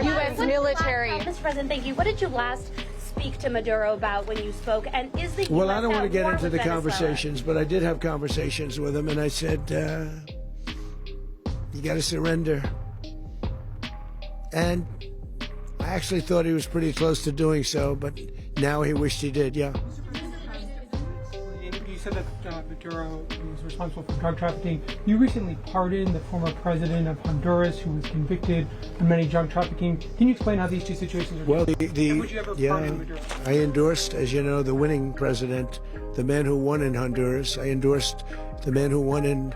U.S. military. Mr. President, thank you. What did you last speak to Maduro about when you spoke? And is the Well, US I don't want to get into the Venezuela? conversations, but I did have conversations with him, and I said, you got to surrender. And I actually thought he was pretty close to doing so, but now he wished he did, yeah. You said that Maduro was responsible for drug trafficking. You recently pardoned the former president of Honduras who was convicted of many drug trafficking. Can you explain how these two situations are Well, different? And would you ever pardon Maduro? I endorsed, as you know, the winning president, the man who won in Honduras. I endorsed the man who won in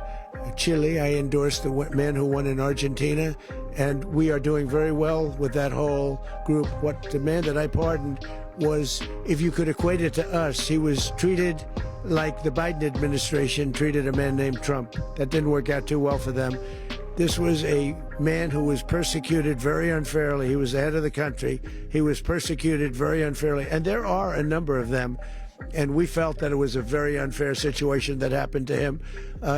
Chile. I endorsed the man who won in Argentina. And we are doing very well with that whole group. What the man that I pardoned was, if you could equate it to us, he was treated like the Biden administration treated a man named Trump. That didn't work out too well for them. This was a man who was persecuted very unfairly. He was the head of the country. He was persecuted very unfairly. And there are a number of them. And we felt that it was a very unfair situation that happened to him.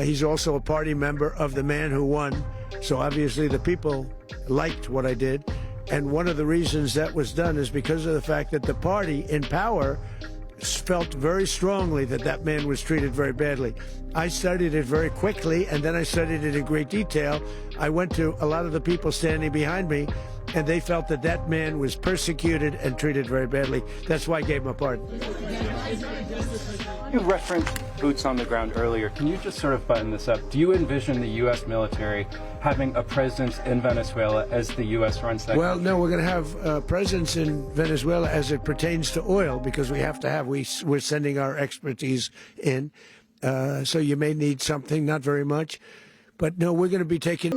He's also a party member of the man who won. So obviously the people liked what I did. And one of the reasons that was done is because of the fact that the party in power felt very strongly that that man was treated very badly. I studied it very quickly, and then I studied it in great detail. I went to a lot of the people standing behind me, and they felt that that man was persecuted and treated very badly. That's why I gave him a pardon. You referenced boots on the ground earlier. Can you just sort of button this up? Do you envision the U.S. military having a presence in Venezuela as the U.S. runs that Well, country? no, we're going to have a presence in Venezuela as it pertains to oil, because we have to have, we're sending our expertise in. So you may need something, not very much. But no, we're going to be taking...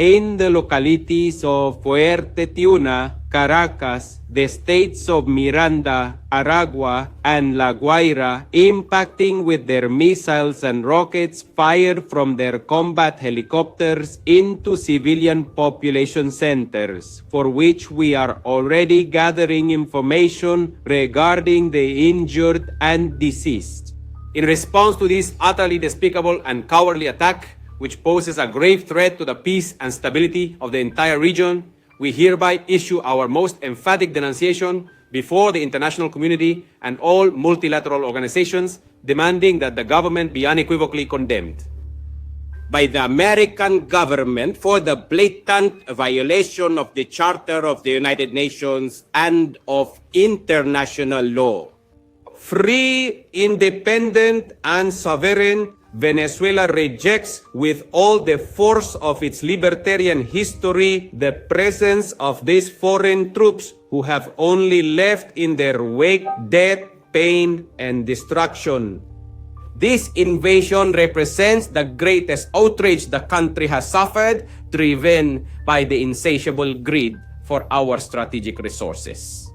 In the localities of Fuerte Tiuna, Caracas, the states of Miranda, Aragua, and La Guaira, impacting with their missiles and rockets fired from their combat helicopters into civilian population centers, for which we are already gathering information regarding the injured and deceased. In response to this utterly despicable and cowardly attack, which poses a grave threat to the peace and stability of the entire region, we hereby issue our most emphatic denunciation before the international community and all multilateral organizations, demanding that the government be unequivocally condemned by the American government for the blatant violation of the Charter of the United Nations and of international law. Free, independent, and sovereign, Venezuela rejects with all the force of its libertarian history the presence of these foreign troops who have only left in their wake death, pain, and destruction. This invasion represents the greatest outrage the country has suffered, driven by the insatiable greed for our strategic resources.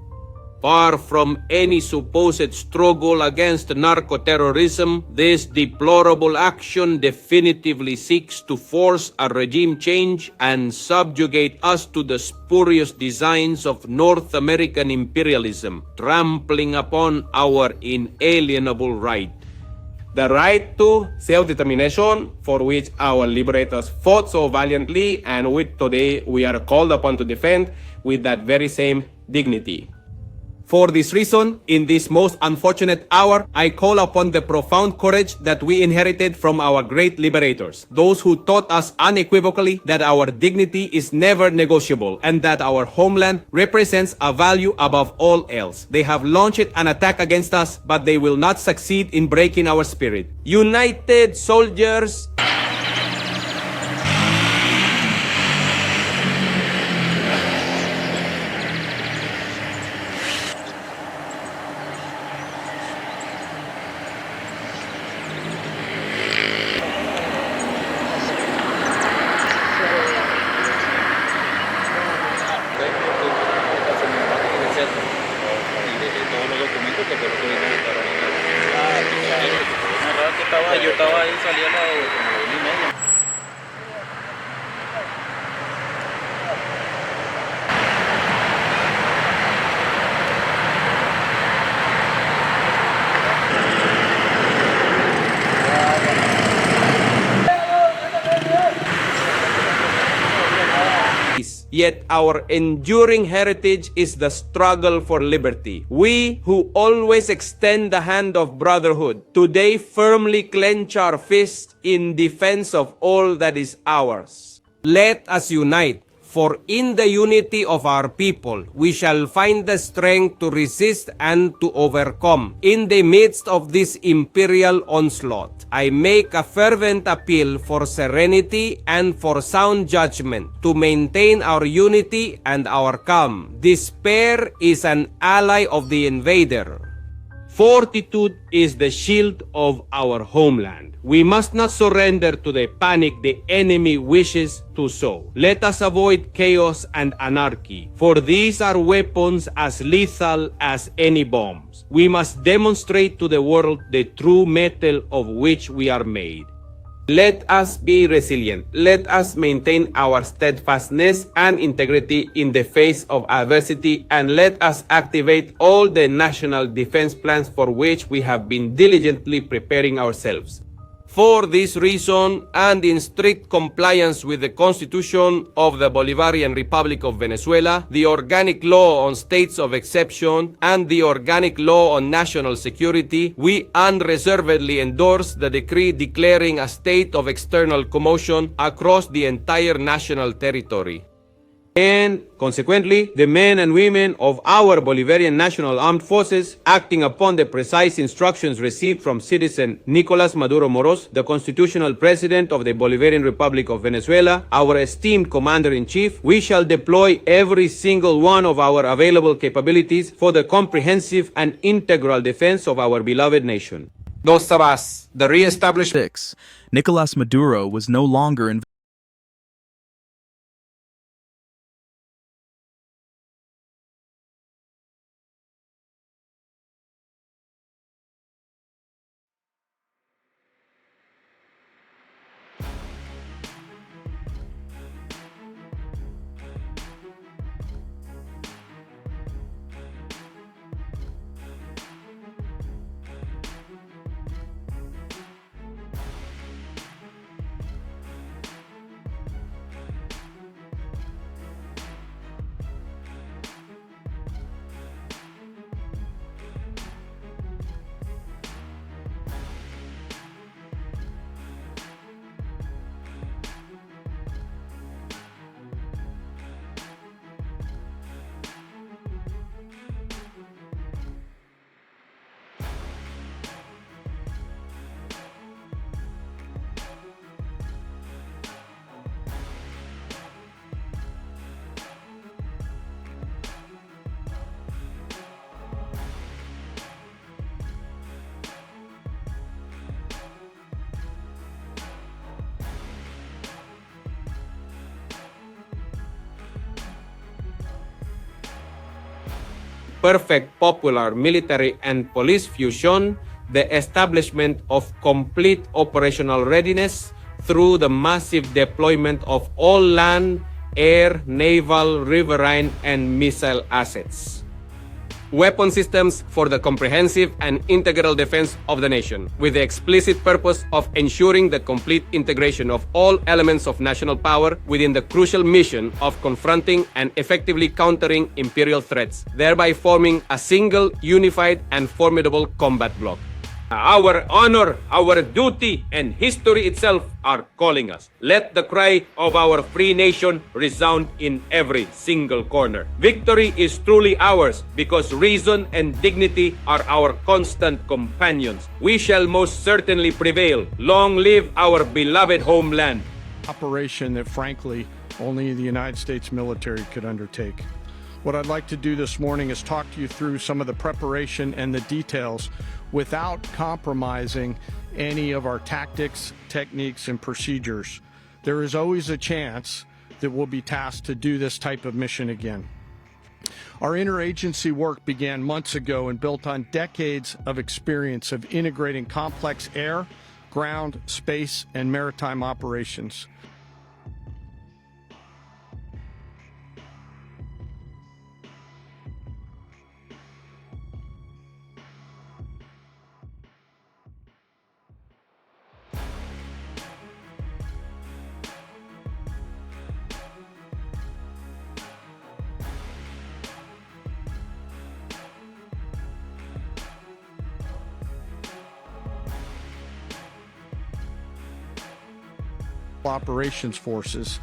Far from any supposed struggle against narco-terrorism, this deplorable action definitively seeks to force a regime change and subjugate us to the spurious designs of North American imperialism, trampling upon our inalienable right. The right to self-determination, for which our liberators fought so valiantly and which today we are called upon to defend with that very same dignity. For this reason, in this most unfortunate hour, I call upon the profound courage that we inherited from our great liberators, those who taught us unequivocally that our dignity is never negotiable and that our homeland represents a value above all else. They have launched an attack against us, but they will not succeed in breaking our spirit. United soldiers! Yo estaba ahí, salía como la 1:30. Yet our enduring heritage is the struggle for liberty. We who always extend the hand of brotherhood, today firmly clench our fists in defense of all that is ours. Let us unite, for in the unity of our people, we shall find the strength to resist and to overcome. In the midst of this imperial onslaught, I make a fervent appeal for serenity and for sound judgment to maintain our unity and our calm. Despair is an ally of the invader. Fortitude is the shield of our homeland. We must not surrender to the panic the enemy wishes to sow. Let us avoid chaos and anarchy, for these are weapons as lethal as any bombs. We must demonstrate to the world the true metal of which we are made. Let us be resilient. Let us maintain our steadfastness and integrity in the face of adversity, and let us activate all the national defense plans for which we have been diligently preparing ourselves. For this reason, and in strict compliance with the Constitution of the Bolivarian Republic of Venezuela, the Organic Law on States of Exception, and the Organic Law on National Security, we unreservedly endorse the decree declaring a state of external commotion across the entire national territory. And consequently, the men and women of our Bolivarian National Armed Forces, acting upon the precise instructions received from citizen Nicolás Maduro Moros, the constitutional president of the Bolivarian Republic of Venezuela, our esteemed commander-in-chief, we shall deploy every single one of our available capabilities for the comprehensive and integral defense of our beloved nation. Dos of us, the re-established Nicolás Maduro was no longer in perfect popular military and police fusion, the establishment of complete operational readiness through the massive deployment of all land, air, naval, riverine, and missile assets. Weapon systems for the comprehensive and integral defense of the nation, with the explicit purpose of ensuring the complete integration of all elements of national power within the crucial mission of confronting and effectively countering imperial threats, thereby forming a single, unified, and formidable combat bloc. Our honor, our duty, and history itself are calling us. Let the cry of our free nation resound in every single corner. Victory is truly ours because reason and dignity are our constant companions. We shall most certainly prevail. Long live our beloved homeland. Operation that, frankly, only the United States military could undertake. What I'd like to do this morning is talk to you through some of the preparation and the details without compromising any of our tactics, techniques, and procedures. There is always a chance that we'll be tasked to do this type of mission again. Our interagency work began months ago and built on decades of experience of integrating complex air, ground, space, and maritime operations. Operations forces.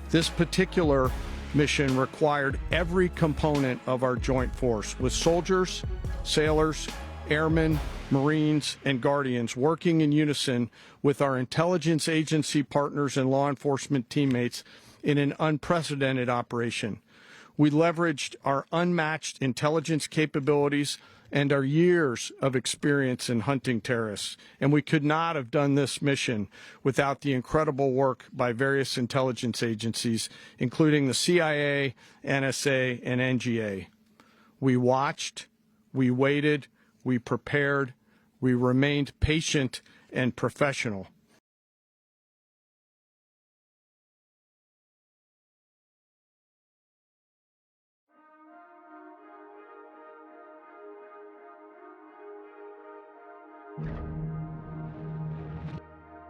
This particular mission required every component of our joint force, with soldiers, sailors, airmen, Marines, and Guardians working in unison with our intelligence agency partners and law enforcement teammates in an unprecedented operation. We leveraged our unmatched intelligence capabilities and our years of experience in hunting terrorists. And we could not have done this mission without the incredible work by various intelligence agencies, including the CIA, NSA, and NGA. We watched, we waited, we prepared, we remained patient and professional.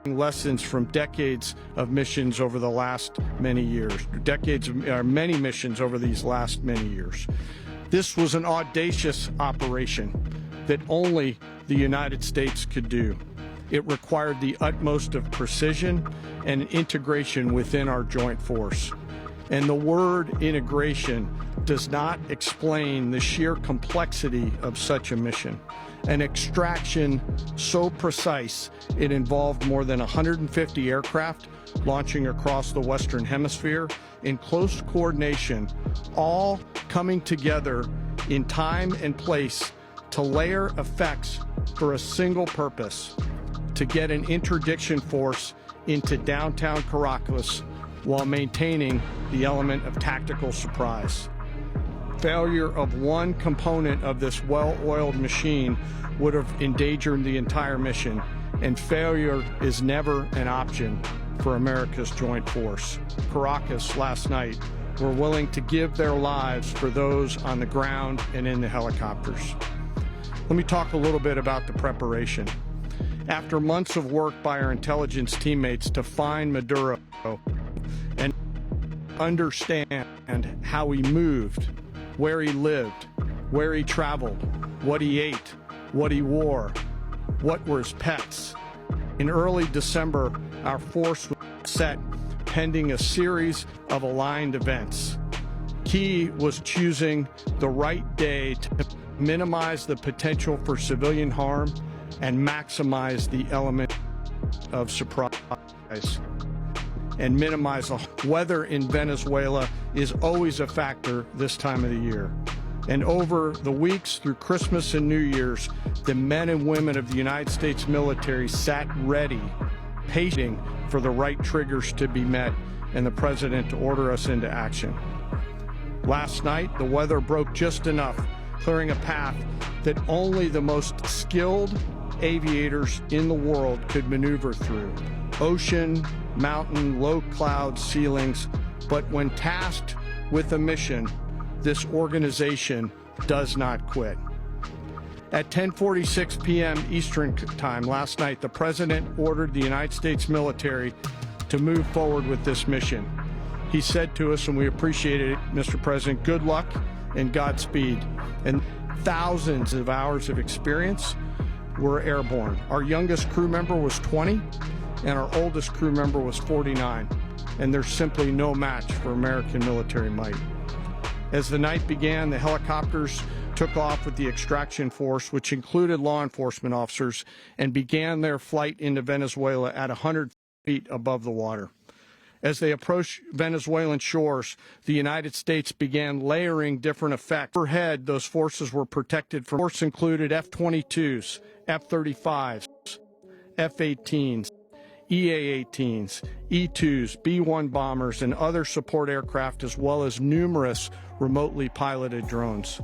Lessons from decades of missions over the last many years, many missions over these last many years. This was an audacious operation that only the United States could do. It required the utmost of precision and integration within our joint force. And the word integration does not explain the sheer complexity of such a mission. An extraction so precise, it involved more than 150 aircraft launching across the Western Hemisphere in close coordination, all coming together in time and place to layer effects for a single purpose: to get an interdiction force into downtown Caracas while maintaining the element of tactical surprise. Failure of one component of this well-oiled machine would have endangered the entire mission, and failure is never an option for America's joint force. Caracas last night were willing to give their lives for those on the ground and in the helicopters. Let me talk a little bit about the preparation. After months of work by our intelligence teammates to find Maduro and understand how he moved, where he lived, where he traveled, what he ate, what he wore, what were his pets. In early December, our force was set pending a series of aligned events. Key was choosing the right day to minimize the potential for civilian harm and maximize the element of surprise and minimize the weather in Venezuela is always a factor this time of the year. And over the weeks through Christmas and New Year's, the men and women of the United States military sat ready, patient for the right triggers to be met and the president to order us into action. Last night, the weather broke just enough clearing a path that only the most skilled aviators in the world could maneuver through. Ocean, mountain, low cloud ceilings, but when tasked with a mission, this organization does not quit. At 10:46 p.m. Eastern Time last night, the President ordered the United States military to move forward with this mission. He said to us, and we appreciate it, Mr. President, good luck and Godspeed. And thousands of hours of experience were airborne. Our youngest crew member was 20, and our oldest crew member was 49. And there's simply no match for American military might. As the night began, the helicopters took off with the extraction force, which included law enforcement officers, and began their flight into Venezuela at 100 feet above the water. As they approached Venezuelan shores, the United States began layering different effects. Overhead, those forces were protected from force included F-22s, F-35s, F-18s, EA-18s, E-2s, B-1 bombers, and other support aircraft, as well as numerous remotely piloted drones.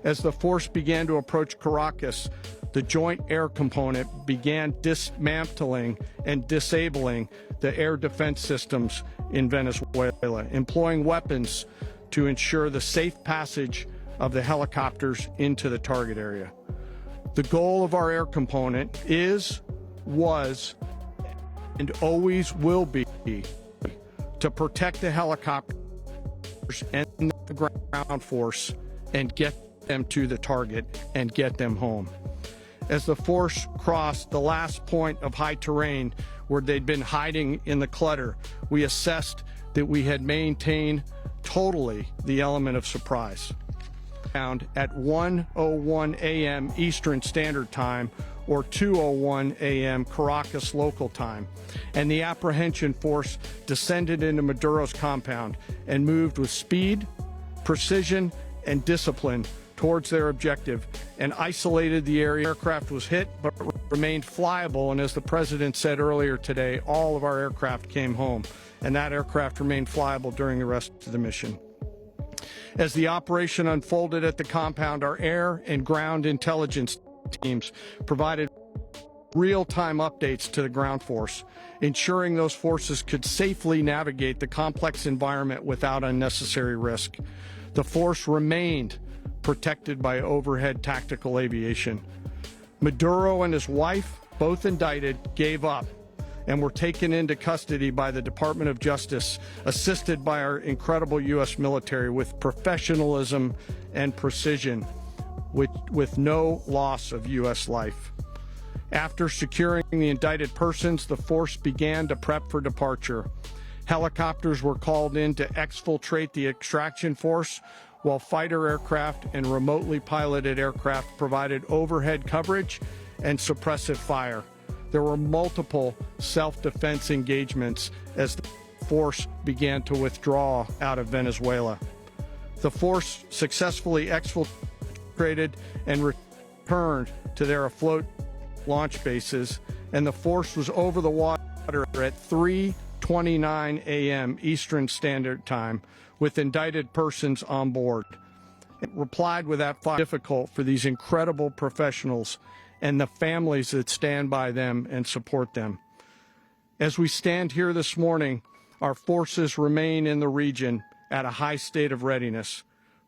As the force began to approach Caracas, the Joint Air Component began dismantling and disabling the air defense systems in Venezuela, employing weapons to ensure the safe passage of the helicopters into the target area. The goal of our air component was, and always will be to protect the helicopters and the ground force and get them to the target and get them home. As the force crossed the last point of high terrain where they'd been hiding in the clutter, we assessed that we had maintained totally the element of surprise. At 1:01 a.m. Eastern Standard Time, or 2:01 a.m. Caracas local time, and the apprehension force descended into Maduro's compound and moved with speed, precision, and discipline towards their objective and isolated the area. Aircraft was hit but remained flyable, and as the President said earlier today, all of our aircraft came home, and that aircraft remained flyable during the rest of the mission. As the operation unfolded at the compound, our air and ground intelligence teams provided real-time updates to the ground force, ensuring those forces could safely navigate the complex environment without unnecessary risk. The force remained protected by overhead tactical aviation. Maduro and his wife, both indicted, gave up and were taken into custody by the Department of Justice, assisted by our incredible U.S. military with professionalism and precision, with no loss of U.S. life. After securing the indicted persons, the force began to prep for departure. Helicopters were called in to exfiltrate the extraction force, while fighter aircraft and remotely piloted aircraft provided overhead coverage and suppressive fire. There were multiple self-defense engagements as the force began to withdraw out of Venezuela. The force successfully exfiltrated and returned to their afloat launch bases, and the force was over the water at 3:29 a.m. Eastern Standard Time with indicted persons on board. It replied with that fire. Difficult for these incredible professionals and the families that stand by them and support them. As we stand here this morning, our forces remain in the region at a high state of readiness,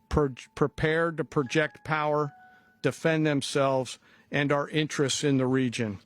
prepared to project power, defend themselves, and our interests in the region.